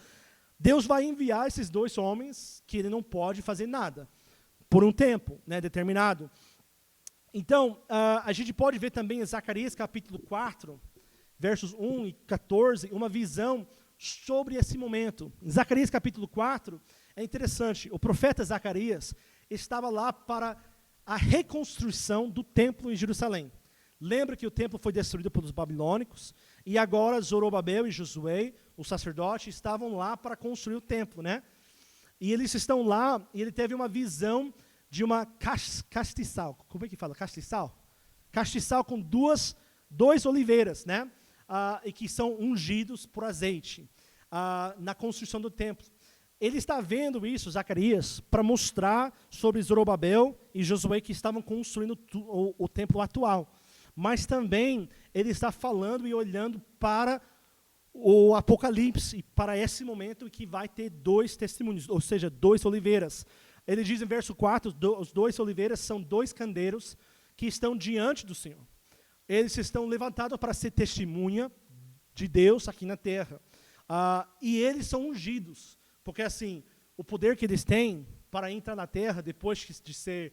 Deus vai enviar esses 2 homens que ele não pode fazer nada, por um tempo, né, determinado. Então, a gente pode ver também em Zacarias capítulo 4, versos 1 e 14, uma visão sobre esse momento. Em Zacarias capítulo 4, é interessante, o profeta Zacarias estava lá para a reconstrução do templo em Jerusalém. Lembra que o templo foi destruído pelos babilônicos, e agora Zorobabel e Josué, o sacerdote, estavam lá para construir o templo, né? E eles estão lá, e ele teve uma visão de uma castiçal. Como é que fala? Castiçal? Castiçal com dois oliveiras, né? E que são ungidos por azeite na construção do templo. Ele está vendo isso, Zacarias, para mostrar sobre Zorobabel e Josué que estavam construindo o templo atual. Mas também ele está falando e olhando para o Apocalipse, para esse momento em que vai ter 2 testemunhos, ou seja, 2 oliveiras. Ele diz em verso 4, os 2 oliveiras são 2 candeiros que estão diante do Senhor. eles estão levantados para ser testemunha de Deus aqui na terra. E eles são ungidos, porque assim, o poder que eles têm para entrar na terra, depois de ser,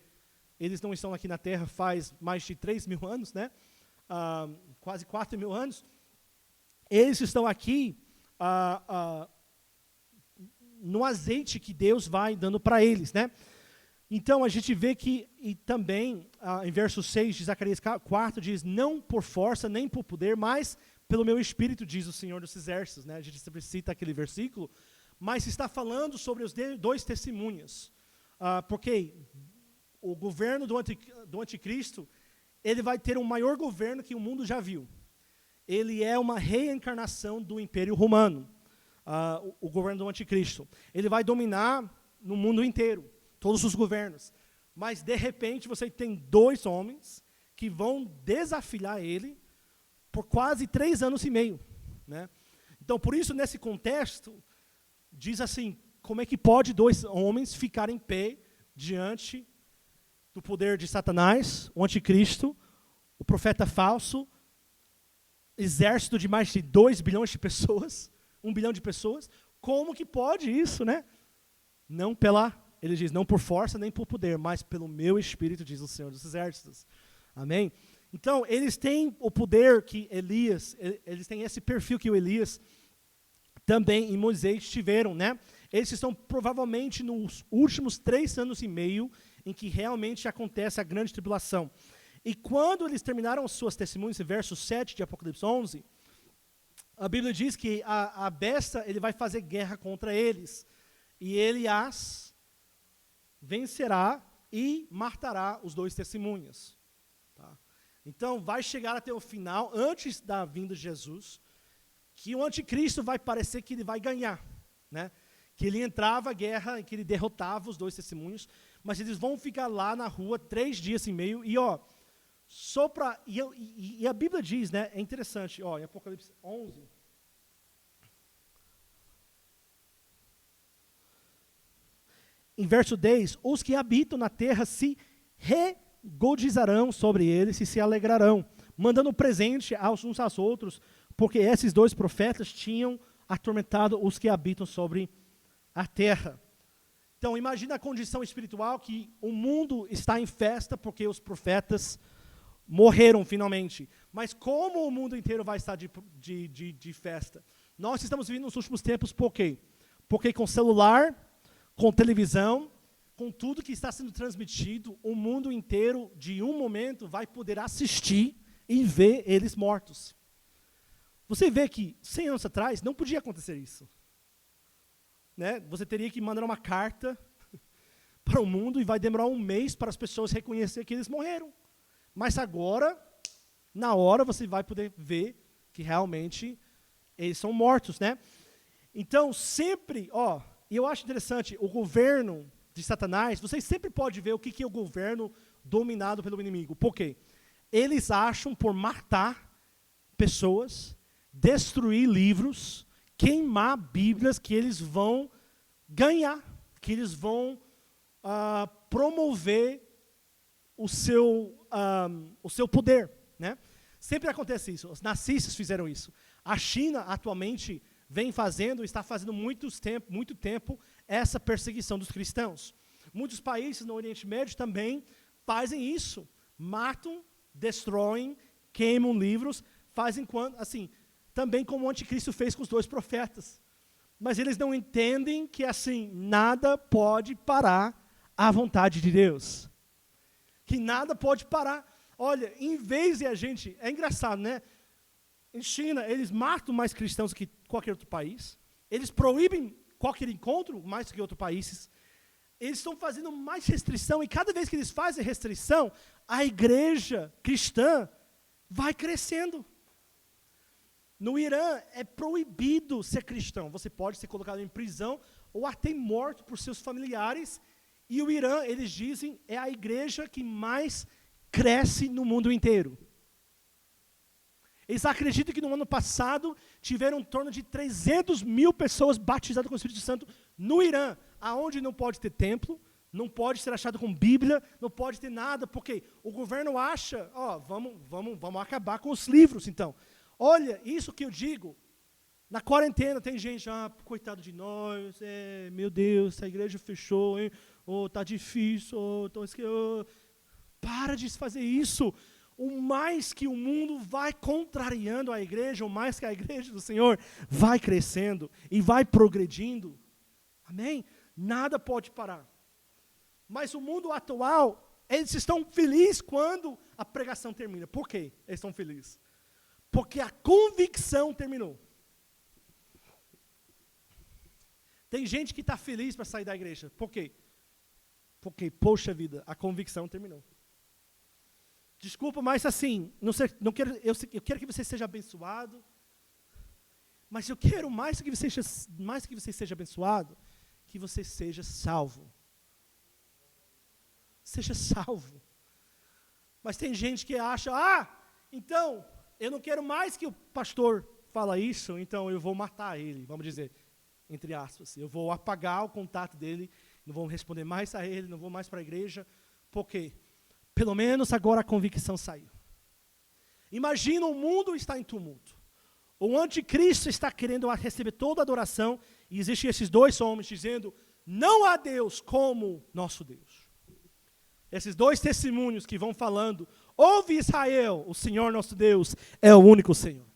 eles não estão aqui na terra faz mais de 3.000 anos, né? Quase 4.000 anos, eles estão aqui no azeite que Deus vai dando para eles, né? Então, a gente vê que, e também, em verso 6 de Zacarias 4, diz, não por força, nem por poder, mas pelo meu espírito, diz o Senhor dos Exércitos, né? A gente sempre cita aquele versículo, mas está falando sobre os dois testemunhas, porque o governo do anticristo, ele vai ter um maior governo que o mundo já viu. Ele é uma reencarnação do Império Romano, o governo do anticristo. Ele vai dominar no mundo inteiro, todos os governos. Mas, de repente, você tem 2 homens que vão desafiar ele por quase 3 anos e meio. Né? Então, por isso, nesse contexto, diz assim, como é que pode 2 homens ficarem em pé diante do poder de Satanás, o anticristo, o profeta falso, exército de mais de 2 bilhões de pessoas, 1 bilhão de pessoas, como que pode isso, né? Ele diz, não por força nem por poder, mas pelo meu espírito, diz o Senhor dos Exércitos. Amém? Então, eles têm o poder que Elias, eles têm esse perfil que o Elias também e Moisés tiveram, né? Eles estão provavelmente nos últimos 3 anos e meio em que realmente acontece a grande tribulação. E quando eles terminaram as suas testemunhas, verso 7 de Apocalipse 11, a Bíblia diz que a besta, ele vai fazer guerra contra eles. E ele as vencerá e matará os 2 testemunhas. Tá? Então, vai chegar até o final, antes da vinda de Jesus, que o anticristo vai parecer que ele vai ganhar. Né? Que ele entrava à guerra, que ele derrotava os 2 testemunhos, mas eles vão ficar lá na rua 3 dias e meio, e e a Bíblia diz, né, é interessante, em Apocalipse 11, em verso 10, os que habitam na terra se regozijarão sobre eles e se alegrarão, mandando presente uns aos outros, porque esses 2 profetas tinham atormentado os que habitam sobre a terra. Então, imagina a condição espiritual que o mundo está em festa porque os profetas morreram finalmente. Mas como o mundo inteiro vai estar de festa? Nós estamos vivendo nos últimos tempos por quê? Porque com celular, com televisão, com tudo que está sendo transmitido, o mundo inteiro, de um momento, vai poder assistir e ver eles mortos. Você vê que 100 anos atrás não podia acontecer isso. Né? Você teria que mandar uma carta para o mundo e vai demorar 1 mês para as pessoas reconhecerem que eles morreram. Mas agora, na hora, você vai poder ver que realmente eles são mortos, né? Então, sempre, e eu acho interessante, o governo de Satanás, vocês sempre podem ver o que é o governo dominado pelo inimigo. Por quê? Eles acham por matar pessoas, destruir livros, queimar Bíblias, que eles vão ganhar, que eles vão promover o seu poder, né? Sempre acontece isso. Os nazistas fizeram isso. A China atualmente está fazendo muito tempo essa perseguição dos cristãos. Muitos países no Oriente Médio também fazem isso. Matam, destroem, queimam livros, fazem assim, também como o anticristo fez com os 2 profetas. Mas eles não entendem que assim, nada pode parar a vontade de Deus. Que nada pode parar. Olha, em vez de é engraçado, né? Em China, eles matam mais cristãos que qualquer outro país. Eles proíbem qualquer encontro mais que outros países. Eles estão fazendo mais restrição, e cada vez que eles fazem restrição, a igreja cristã vai crescendo. No Irã, é proibido ser cristão. Você pode ser colocado em prisão ou até morto por seus familiares. E o Irã, eles dizem, é a igreja que mais cresce no mundo inteiro. Eles acreditam que no ano passado tiveram em torno de 300 mil pessoas batizadas com o Espírito Santo no Irã, aonde não pode ter templo, não pode ser achado com Bíblia, não pode ter nada, porque o governo acha, vamos acabar com os livros, então. Olha, isso que eu digo, na quarentena tem gente, coitado de nós, meu Deus, a igreja fechou, hein? Tá difícil, para de fazer isso. O mais que o mundo vai contrariando a igreja, o mais que a igreja do Senhor vai crescendo e vai progredindo. Amém? Nada pode parar. Mas o mundo atual, eles estão felizes quando a pregação termina. Por quê eles estão felizes? Porque a convicção terminou. Tem gente que está feliz para sair da igreja. Por quê? Porque, poxa vida, a convicção terminou. Desculpa, mas assim, eu quero que você seja abençoado, mas eu quero mais que você seja abençoado, que você seja salvo. Seja salvo. Mas tem gente que acha, então, eu não quero mais que o pastor fala isso, então eu vou matar ele, vamos dizer, entre aspas. Eu vou apagar o contato dele, não vou responder mais a ele, não vou mais para a igreja, porque pelo menos agora a convicção saiu. Imagina, o mundo está em tumulto. O anticristo está querendo receber toda a adoração, e existem esses dois homens dizendo, não há Deus como nosso Deus. Esses dois testemunhos que vão falando, ouve Israel, o Senhor nosso Deus é o único Senhor.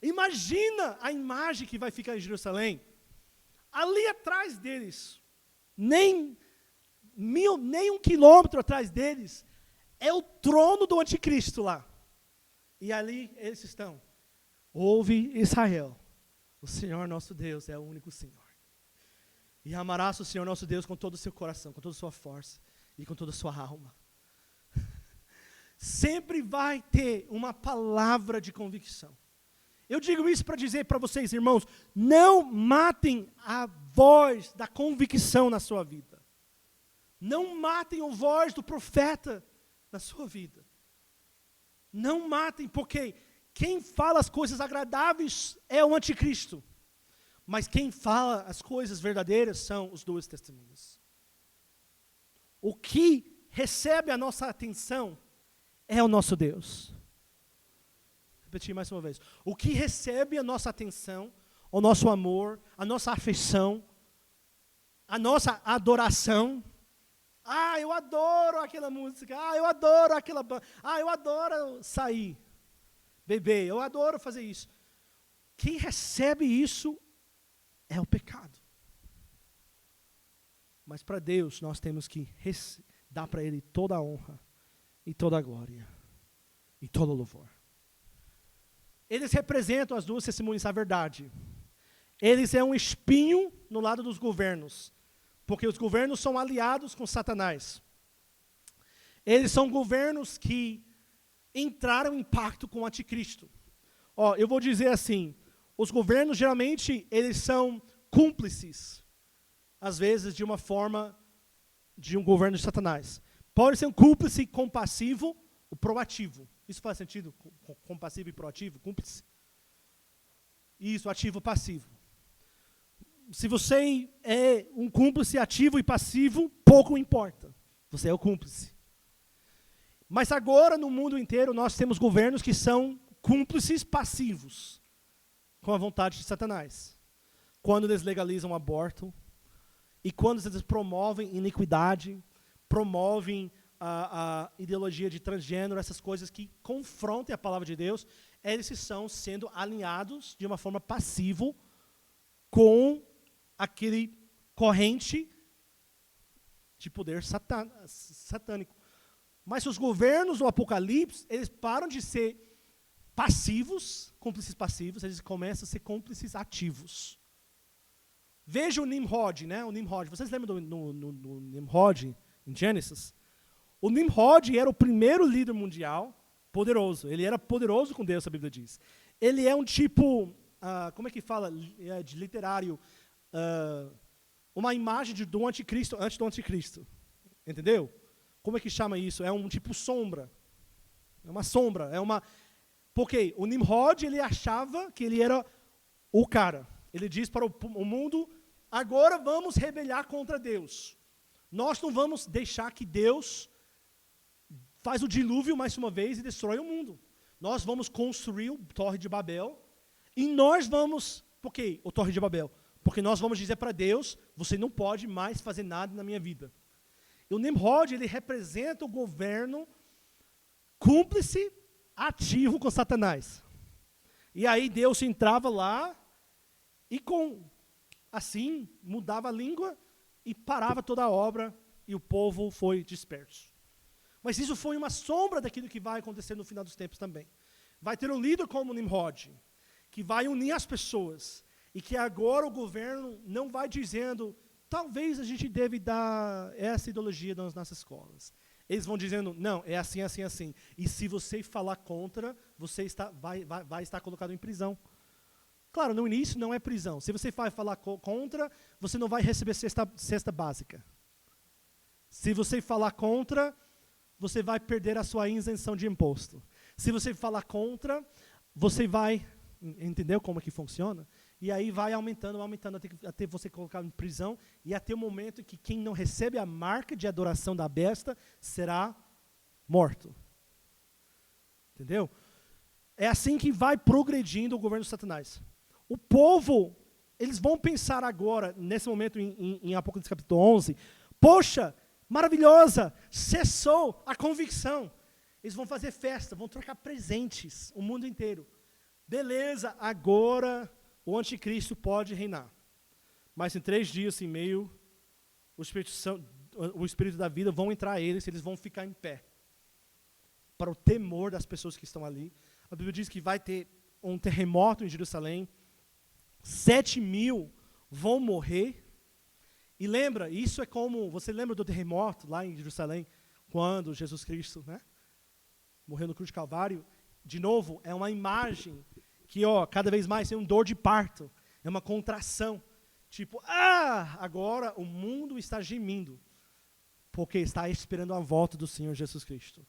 Imagina a imagem que vai ficar em Jerusalém. Ali atrás deles, nem 1 quilômetro atrás deles, é o trono do anticristo lá. E ali eles estão. Ouve Israel, o Senhor nosso Deus é o único Senhor. E amarás o Senhor nosso Deus com todo o seu coração, com toda a sua força e com toda a sua alma. Sempre vai ter uma palavra de convicção. Eu digo isso para dizer para vocês, irmãos, não matem a voz da convicção na sua vida. Não matem a voz do profeta na sua vida. Não matem, porque quem fala as coisas agradáveis é o anticristo. Mas quem fala as coisas verdadeiras são os dois testemunhos. O que recebe a nossa atenção é o nosso Deus. Vou repetir mais uma vez. O que recebe a nossa atenção, o nosso amor, a nossa afeição, a nossa adoração. Eu adoro aquela música. Eu adoro aquela banda. Eu adoro sair, beber. Eu adoro fazer isso. Quem recebe isso é o pecado. Mas para Deus nós temos que dar para Ele toda a honra e toda a glória e todo o louvor. Eles representam as duas testemunhas da verdade. Eles é um espinho no lado dos governos, porque os governos são aliados com Satanás. Eles são governos que entraram em pacto com o anticristo. Eu vou dizer assim, os governos geralmente eles são cúmplices, às vezes de uma forma de um governo de Satanás. Pode ser um cúmplice compassivo ou proativo. Isso faz sentido? Compassivo e proativo, cúmplice? Isso, ativo e passivo. Se você é um cúmplice ativo e passivo, pouco importa. Você é o cúmplice. Mas agora, no mundo inteiro, nós temos governos que são cúmplices passivos com a vontade de Satanás. Quando eles legalizam o aborto, e quando eles promovem iniquidade, promovem a ideologia de transgênero, essas coisas que confrontam a palavra de Deus, eles estão sendo alinhados de uma forma passiva com aquele corrente de poder satânico. Mas os governos do Apocalipse, eles param de ser passivos, cúmplices passivos, eles começam a ser cúmplices ativos. Veja o Nimrod, né? O Nimrod. Vocês lembram do Nimrod em Gênesis? O Nimrod era o primeiro líder mundial poderoso. Ele era poderoso com Deus, a Bíblia diz. Ele é um tipo, como é que fala, de literário, uma imagem do anticristo, antes do anticristo. Entendeu? Como é que chama isso? É um tipo sombra. É uma sombra. Porque o Nimrod, ele achava que ele era o cara. Ele diz para o mundo, agora vamos rebeliar contra Deus. Nós não vamos deixar que Deus faz o dilúvio mais uma vez e destrói o mundo. Nós vamos construir o Torre de Babel e nós vamos... Por que o Torre de Babel? Porque nós vamos dizer para Deus, você não pode mais fazer nada na minha vida. E o Nimrod, ele representa o governo cúmplice ativo com Satanás. E aí Deus entrava lá e assim mudava a língua e parava toda a obra e o povo foi disperso. Mas isso foi uma sombra daquilo que vai acontecer no final dos tempos também. Vai ter um líder como Nimrod, que vai unir as pessoas e que agora o governo não vai dizendo, talvez a gente deve dar essa ideologia nas nossas escolas. Eles vão dizendo, não, é assim, assim, assim. E se você falar contra, você vai estar colocado em prisão. Claro, no início não é prisão. Se você vai falar contra, você não vai receber cesta básica. Se você falar contra, você vai perder a sua isenção de imposto. Se você falar contra, você vai... Entendeu como é que funciona? E aí vai aumentando, aumentando, até você colocar em prisão, e até o momento que quem não recebe a marca de adoração da besta será morto. Entendeu? É assim que vai progredindo o governo de Satanás. O povo, eles vão pensar agora, nesse momento em Apocalipse capítulo 11, poxa, maravilhosa, cessou a convicção. Eles vão fazer festa, vão trocar presentes, o mundo inteiro. Beleza, agora o anticristo pode reinar. Mas em 3 dias e meio, o Espírito da vida vão entrar a eles, eles vão ficar em pé. Para o temor das pessoas que estão ali. A Bíblia diz que vai ter um terremoto em Jerusalém, 7.000 vão morrer. E lembra, isso é como, você lembra do terremoto lá em Jerusalém, quando Jesus Cristo, né, morreu no cruz de Calvário? De novo, é uma imagem que, cada vez mais tem um dor de parto, é uma contração. Tipo, agora o mundo está gemindo, porque está esperando a volta do Senhor Jesus Cristo.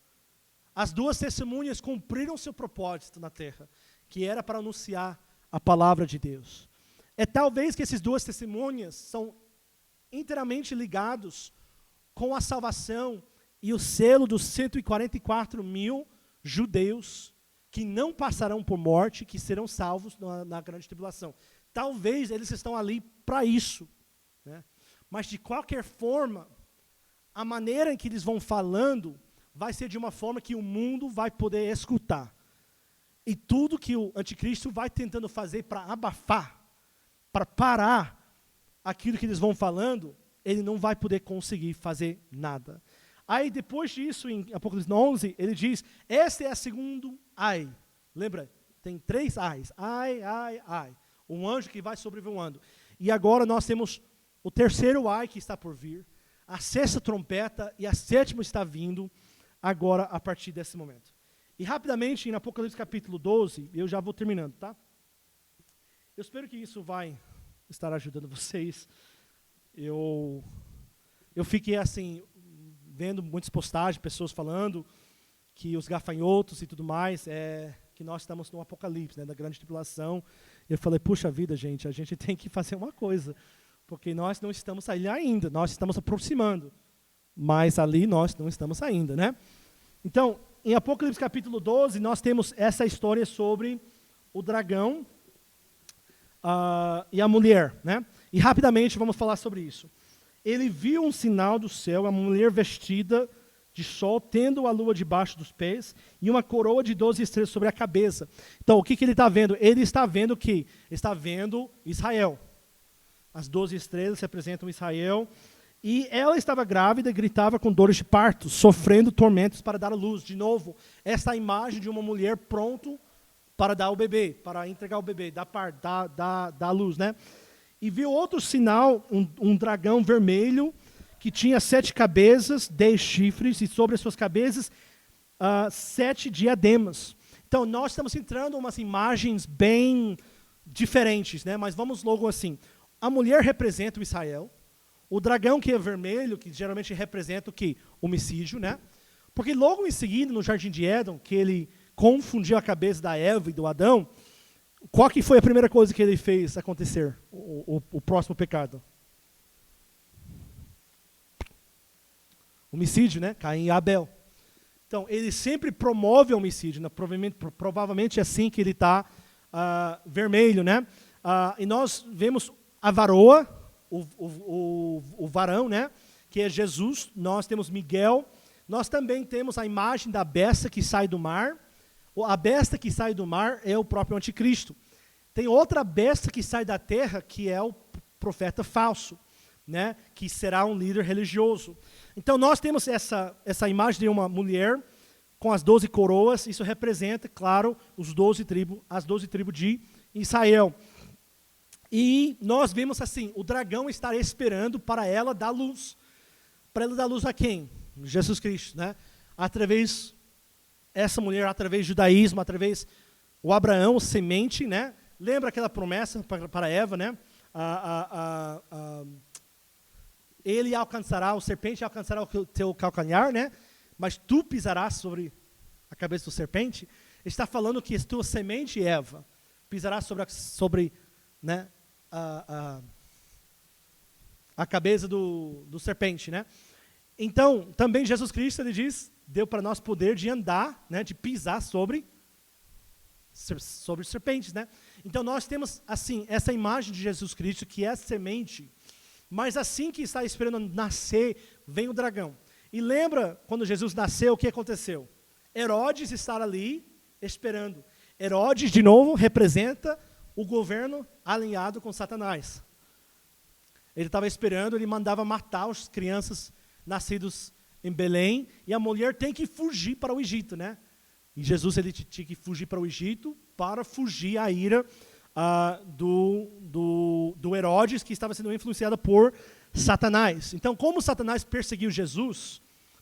As 2 testemunhas cumpriram seu propósito na terra, que era para anunciar a palavra de Deus. É talvez que esses 2 testemunhas são inteiramente ligados com a salvação e o selo dos 144.000 judeus que não passarão por morte, que serão salvos na grande tribulação. Talvez eles estão ali para isso, né? Mas de qualquer forma, a maneira em que eles vão falando vai ser de uma forma que o mundo vai poder escutar. E tudo que o anticristo vai tentando fazer para abafar, para parar aquilo que eles vão falando, ele não vai poder conseguir fazer nada. Aí depois disso, em Apocalipse 11, ele diz, esse é a segunda ai. Lembra? Tem 3 ais. Ai, ai, ai. Um anjo que vai sobrevoando. E agora nós temos o terceiro ai que está por vir, a 6ª trompeta e a 7ª está vindo agora a partir desse momento. E rapidamente, em Apocalipse capítulo 12, eu já vou terminando, tá? Eu espero que isso vai estar ajudando vocês. Eu fiquei assim, vendo muitas postagens, pessoas falando que os gafanhotos e tudo mais, que nós estamos no Apocalipse, né, da grande tribulação. Eu falei, puxa vida, gente, a gente tem que fazer uma coisa, porque nós não estamos ali ainda, nós estamos aproximando, mas ali nós não estamos ainda, né? Então, em Apocalipse capítulo 12, nós temos essa história sobre o dragão e a mulher, né? E rapidamente vamos falar sobre isso. Ele viu um sinal do céu, a mulher vestida de sol, tendo a lua debaixo dos pés, e uma coroa de 12 estrelas sobre a cabeça. Então, o que ele está vendo? Ele está vendo o quê? Está vendo Israel. As 12 estrelas representam Israel. E ela estava grávida e gritava com dores de parto, sofrendo tormentos para dar à luz. De novo, essa imagem de uma mulher pronto para dar o bebê, para entregar o bebê, dar à luz, né? E viu outro sinal, um dragão vermelho, que tinha 7 cabeças, 10 chifres, e sobre as suas cabeças, 7 diademas. Então, nós estamos entrando em umas imagens bem diferentes, né? Mas vamos logo assim. A mulher representa o Israel. O dragão que é vermelho, que geralmente representa o quê? Homicídio, né? Porque logo em seguida, no Jardim de Éden, que ele confundiu a cabeça da Eva e do Adão, qual que foi a primeira coisa que ele fez acontecer? O próximo pecado? homicídio, né? Caim e Abel. Então, ele sempre promove o homicídio, né? Provavelmente é assim que ele está vermelho, né? E nós vemos a varoa, o varão, né? Que é Jesus. Nós temos Miguel. Nós também temos a imagem da besta que sai do mar. A besta que sai do mar é o próprio anticristo. Tem outra besta que sai da terra, que é o profeta falso, né? Que será um líder religioso. Então, nós temos essa imagem de uma mulher com as 12 coroas. Isso representa, claro, as 12 tribos de Israel. E nós vemos assim, o dragão estar esperando para ela dar luz. Para ela dar luz a quem? Jesus Cristo, né? Essa mulher, através do judaísmo, através o Abraão, semente, né? Lembra aquela promessa para Eva, né? O serpente alcançará o teu calcanhar, né? Mas tu pisarás sobre a cabeça do serpente. Está falando que a tua semente, Eva, pisará sobre né, a cabeça do serpente, né? Então, também Jesus Cristo, ele diz, deu para nós poder de andar, né, de pisar sobre serpentes, né? Então, nós temos, assim, essa imagem de Jesus Cristo, que é a semente, mas assim que está esperando nascer, vem o dragão. E lembra, quando Jesus nasceu, o que aconteceu? Herodes está ali, esperando. Herodes, de novo, representa o governo alinhado com Satanás. Ele estava esperando, ele mandava matar as crianças nascidos em Belém, e a mulher tem que fugir para o Egito, né? E Jesus, ele tinha que fugir para o Egito para fugir à ira do Herodes, que estava sendo influenciado por Satanás. Então, como Satanás perseguiu Jesus,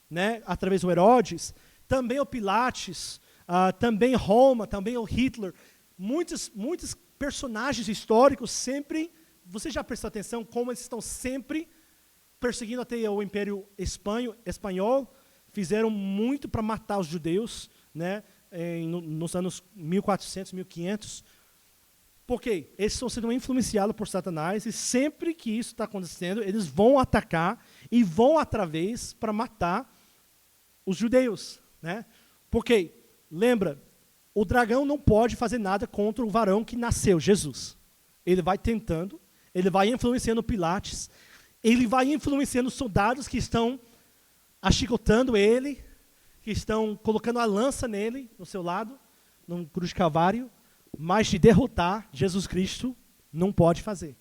né, através do Herodes, também o Pilates, também Roma, também o Hitler, muitos personagens históricos sempre, você já prestou atenção como eles estão sempre perseguindo até o Império Espanhol, fizeram muito para matar os judeus, né, nos anos 1400, 1500. Por quê? Eles estão sendo influenciados por Satanás, e sempre que isso está acontecendo, eles vão atacar e vão através para matar os judeus, né? Porque, lembra, o dragão não pode fazer nada contra o varão que nasceu, Jesus. Ele vai tentando, ele vai influenciando Pilates, ele vai influenciando soldados que estão achicotando ele, que estão colocando a lança nele, no seu lado, num cruz de Calvário, mas de derrotar Jesus Cristo, não pode fazer.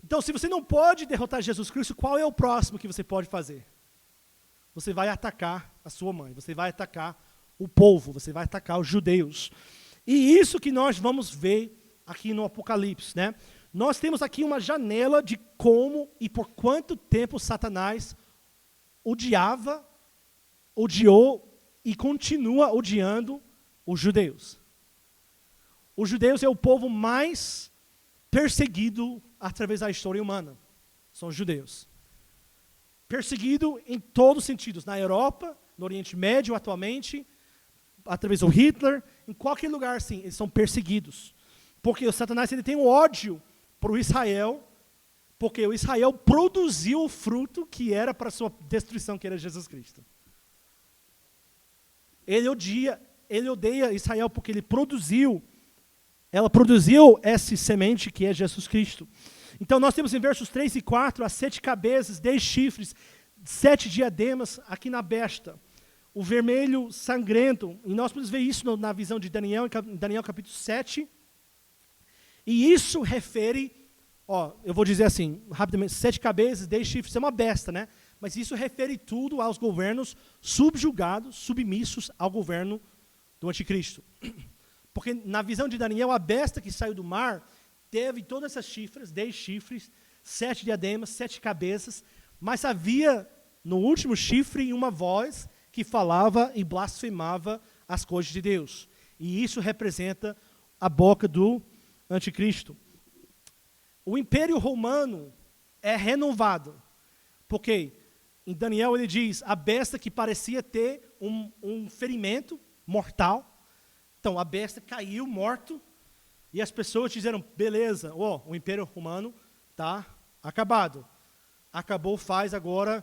Então, se você não pode derrotar Jesus Cristo, qual é o próximo que você pode fazer? Você vai atacar a sua mãe, você vai atacar o povo, você vai atacar os judeus. E isso que nós vamos ver aqui no Apocalipse, né? Nós temos aqui uma janela de como e por quanto tempo Satanás odiou e continua odiando os judeus. Os judeus é o povo mais perseguido através da história humana. São os judeus. Perseguido em todos os sentidos. Na Europa, no Oriente Médio atualmente, através do Hitler, em qualquer lugar assim, eles são perseguidos. Porque o Satanás ele tem um ódio para o Israel, porque o Israel produziu o fruto que era para a sua destruição, que era Jesus Cristo. Ele odeia Israel porque ela produziu essa semente que é Jesus Cristo. Então nós temos em versos 3 e 4, as 7 cabeças, 10 chifres, 7 diademas aqui na besta. O vermelho sangrento, e nós podemos ver isso na visão de Daniel, em Daniel capítulo 7. E isso refere, eu vou dizer assim, rapidamente, 7 cabeças, 10 chifres, é uma besta, né? Mas isso refere tudo aos governos subjugados, submissos ao governo do anticristo. Porque na visão de Daniel, a besta que saiu do mar teve todas essas chifres, 10 chifres, 7 diademas, 7 cabeças, mas havia no último chifre uma voz que falava e blasfemava as coisas de Deus. E isso representa a boca do anticristo. O Império Romano é renovado, porque em Daniel ele diz, a besta que parecia ter um ferimento mortal, então a besta caiu morto, e as pessoas disseram, beleza, o Império Romano está acabado. Acabou faz agora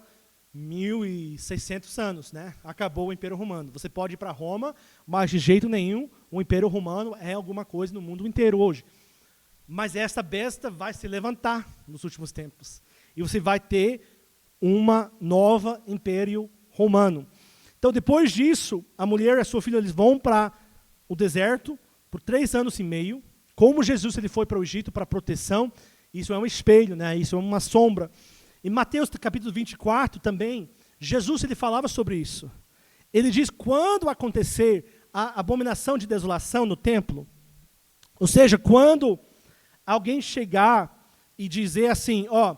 1.600 anos, né? Acabou o Império Romano. Você pode ir para Roma, mas de jeito nenhum o Império Romano é alguma coisa no mundo inteiro hoje. Mas essa besta vai se levantar nos últimos tempos. E você vai ter uma nova Império Romano. Então, depois disso, a mulher e a sua filha eles vão para o deserto por 3 anos e meio. Como Jesus ele foi para o Egito para proteção, isso é um espelho, né? Isso é uma sombra. Em Mateus capítulo 24 também, Jesus ele falava sobre isso. Ele diz, quando acontecer a abominação de desolação no templo, ou seja, quando alguém chegar e dizer assim, ó,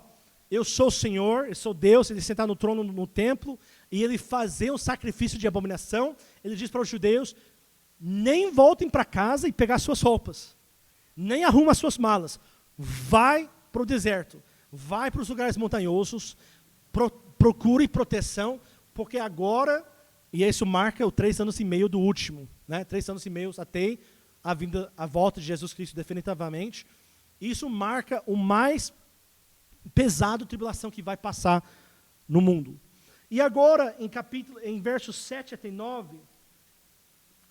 eu sou o Senhor, eu sou Deus, ele sentar no trono no templo, e ele fazer um sacrifício de abominação, ele diz para os judeus, nem voltem para casa e pegar suas roupas, nem arruma as suas malas, vai para o deserto, vai para os lugares montanhosos, procure proteção, porque agora, e isso marca os 3 anos e meio do último, né? 3 anos e meio até a volta de Jesus Cristo definitivamente. Isso marca o mais pesado tribulação que vai passar no mundo. E agora, em versos 7 até 9,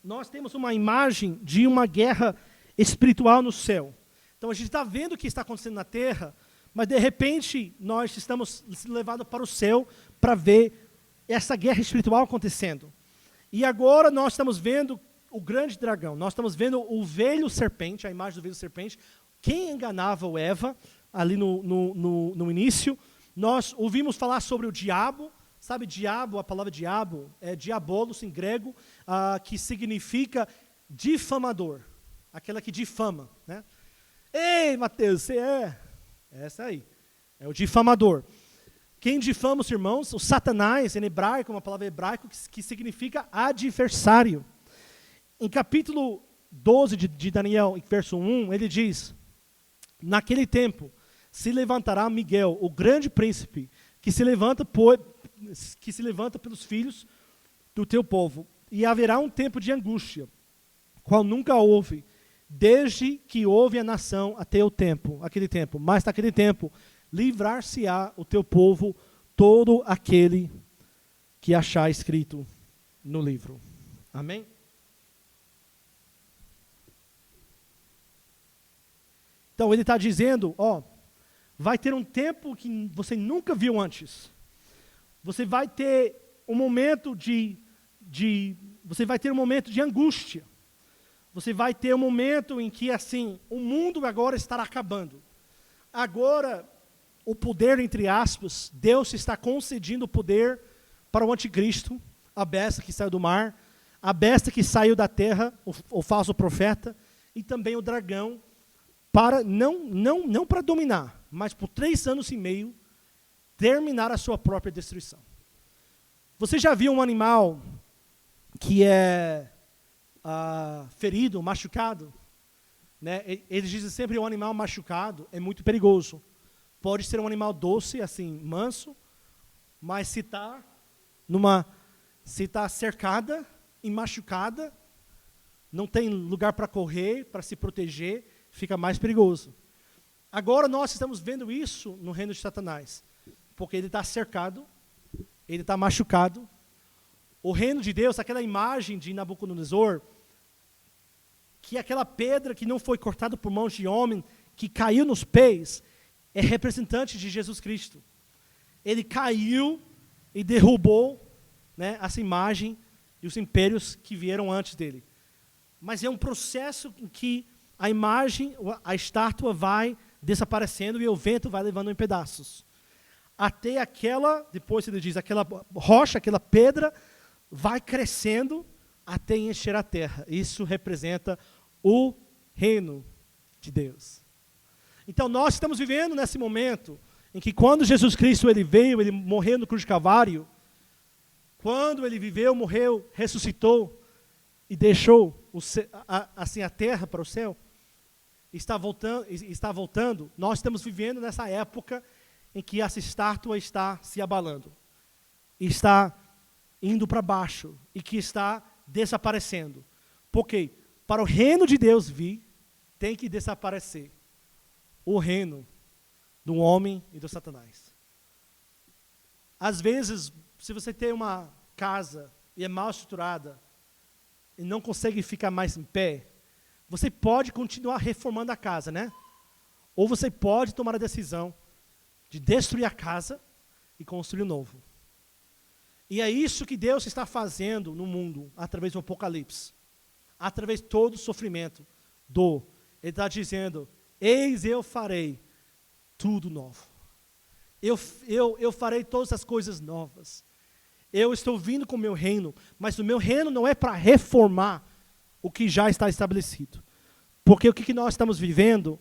nós temos uma imagem de uma guerra espiritual no céu. Então a gente está vendo o que está acontecendo na terra, mas de repente nós estamos levados para o céu para ver essa guerra espiritual acontecendo. E agora nós estamos vendo o grande dragão, nós estamos vendo o velho serpente, a imagem do velho serpente, quem enganava o Eva ali no início. Nós ouvimos falar sobre o diabo, sabe, diabo, a palavra diabo é diabolos em grego, que significa difamador, aquela que difama, né? Ei, Mateus, você é essa aí, é o difamador. Quem difama os irmãos, o Satanás, em hebraico, uma palavra hebraica que significa adversário. Em capítulo 12 de Daniel, verso 1, ele diz, naquele tempo se levantará Miguel, o grande príncipe, que se levanta pelos filhos do teu povo, e haverá um tempo de angústia, qual nunca houve, desde que houve a nação até aquele tempo. Mas naquele tempo, livrar-se-á o teu povo, todo aquele que achar escrito no livro. Amém? Então ele está dizendo, ó, vai ter um tempo que você nunca viu antes. Você vai ter um momento você vai ter um momento de angústia. Você vai ter um momento em que, assim, o mundo agora estará acabando. Agora, o poder, entre aspas, Deus está concedendo o poder para o anticristo, a besta que saiu do mar, a besta que saiu da terra, o falso profeta, e também o dragão, para não para dominar, mas por 3 anos e meio, terminar a sua própria destruição. Você já viu um animal que é ferido, machucado? Né? Eles dizem sempre que um animal machucado é muito perigoso. Pode ser um animal doce, assim, manso, mas se está cercada e machucada, não tem lugar para correr, para se proteger, fica mais perigoso. Agora nós estamos vendo isso no reino de Satanás, porque ele está cercado, ele está machucado. O reino de Deus, aquela imagem de Nabucodonosor, que aquela pedra que não foi cortada por mãos de homem, que caiu nos pés, é representante de Jesus Cristo. Ele caiu e derrubou, né, essa imagem e os impérios que vieram antes dele. Mas é um processo em que a imagem, a estátua vai desaparecendo e o vento vai levando em pedaços. Até depois ele diz, aquela rocha, aquela pedra, vai crescendo até encher a terra. Isso representa o reino de Deus. Então nós estamos vivendo nesse momento em que quando Jesus Cristo ele veio, ele morreu no cruz de Calvário, quando ele viveu, morreu, ressuscitou e deixou assim a terra para o céu, está voltando, nós estamos vivendo nessa época em que essa estátua está se abalando, está indo para baixo e que está desaparecendo. Porque para o reino de Deus vir, tem que desaparecer o reino do homem e do Satanás. Às vezes, se você tem uma casa e é mal estruturada e não consegue ficar mais em pé, você pode continuar reformando a casa, né? Ou você pode tomar a decisão de destruir a casa e construir o novo. E é isso que Deus está fazendo no mundo, através do Apocalipse. Através de todo o sofrimento, dor. Ele está dizendo, eis eu farei tudo novo. Eu farei todas as coisas novas. Eu estou vindo com o meu reino, mas o meu reino não é para reformar o que já está estabelecido. Porque o que nós estamos vivendo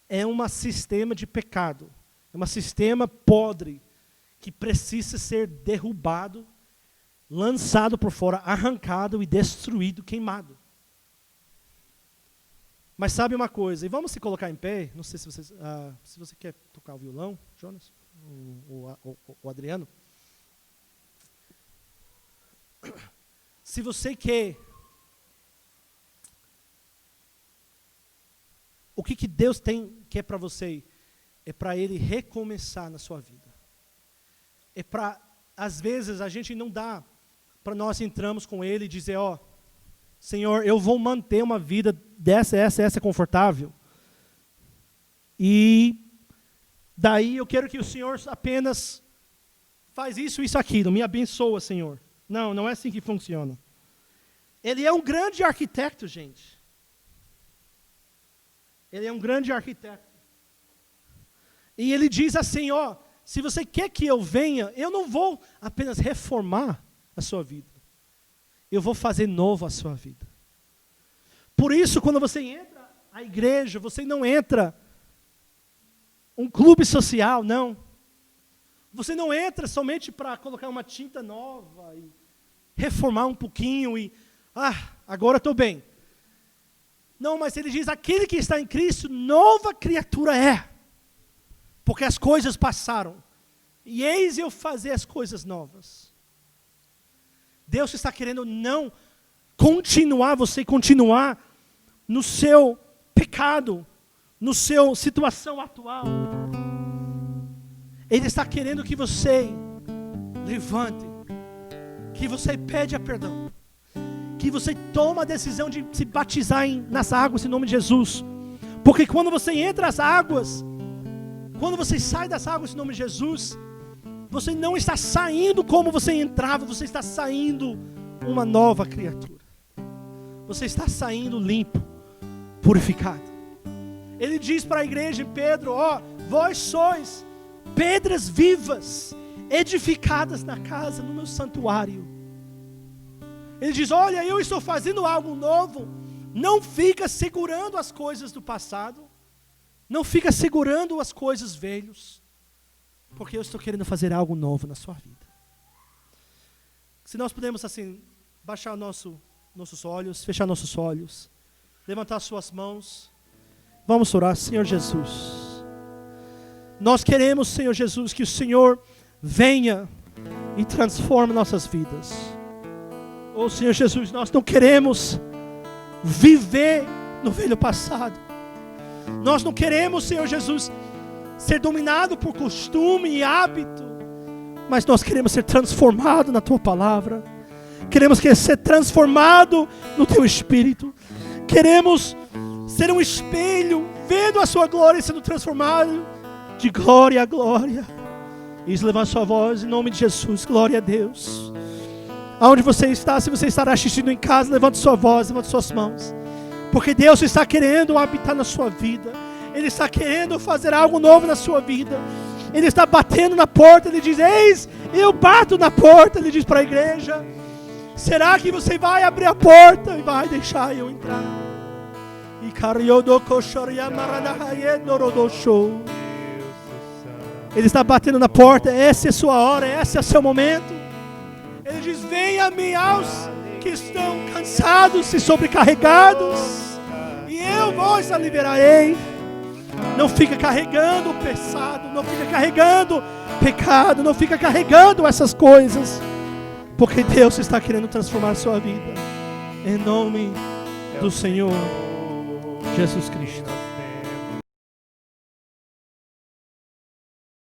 é um sistema de pecado, é um sistema podre, que precisa ser derrubado, lançado por fora, arrancado e destruído, queimado. Mas sabe uma coisa, e vamos se colocar em pé, não sei se você quer tocar o violão, Jonas, o Adriano. Se você quer, o que Deus quer para você, é para Ele recomeçar na sua vida. É para, às vezes, a gente não dá para nós entrarmos com Ele e dizer, ó, Senhor, eu vou manter uma vida essa confortável. E daí eu quero que o Senhor apenas faz isso, aquilo, me abençoa, Senhor. Não, não é assim que funciona. Ele é um grande arquiteto, gente. Ele é um grande arquiteto. E ele diz assim, ó, se você quer que eu venha, eu não vou apenas reformar a sua vida. Eu vou fazer novo a sua vida. Por isso, quando você entra à igreja, você não entra um clube social, não. Você não entra somente para colocar uma tinta nova e reformar um pouquinho e, agora estou bem. Não, mas ele diz, aquele que está em Cristo, nova criatura é. Porque as coisas passaram. E eis eu fazer as coisas novas. Deus está querendo não você continuar no seu pecado, no seu situação atual. Ele está querendo que você levante, que você pede a perdão, que você toma a decisão de se batizar nas águas em nome de Jesus. Porque quando você entra nas águas, quando você sai das águas em nome de Jesus, você não está saindo como você entrava, você está saindo uma nova criatura. Você está saindo limpo, purificado. Ele diz para a igreja, Pedro, vós sois pedras vivas, edificadas na casa, no meu santuário. Ele diz, olha, eu estou fazendo algo novo. Não fica segurando as coisas do passado. Não fica segurando as coisas velhas. Porque eu estou querendo fazer algo novo na sua vida. Se nós pudermos assim, baixar nossos olhos, fechar nossos olhos, levantar suas mãos, vamos orar. Senhor Jesus, nós queremos, Senhor Jesus, que o Senhor venha e transforme nossas vidas. Senhor Jesus, nós não queremos viver no velho passado. Nós não queremos, Senhor Jesus, ser dominado por costume e hábito, mas nós queremos ser transformados na Tua Palavra. Queremos ser transformados no Teu Espírito. Queremos ser um espelho, vendo a Sua glória e sendo transformado de glória a glória. E levanta sua voz em nome de Jesus, glória a Deus. Aonde você está, se você estará assistindo em casa, levante sua voz, levante suas mãos. Porque Deus está querendo habitar na sua vida. Ele está querendo fazer algo novo na sua vida. Ele está batendo na porta. Ele diz, eis, eu bato na porta. Ele diz para a igreja, será que você vai abrir a porta e vai deixar eu entrar? Ele está batendo na porta. Essa é a sua hora, esse é o seu momento. Ele diz, venha a mim aos que estão cansados e sobrecarregados, e eu vos aliviarei. Não fica carregando o pesado, não fica carregando pecado, não fica carregando essas coisas, porque Deus está querendo transformar a sua vida, em nome do Senhor Jesus Cristo.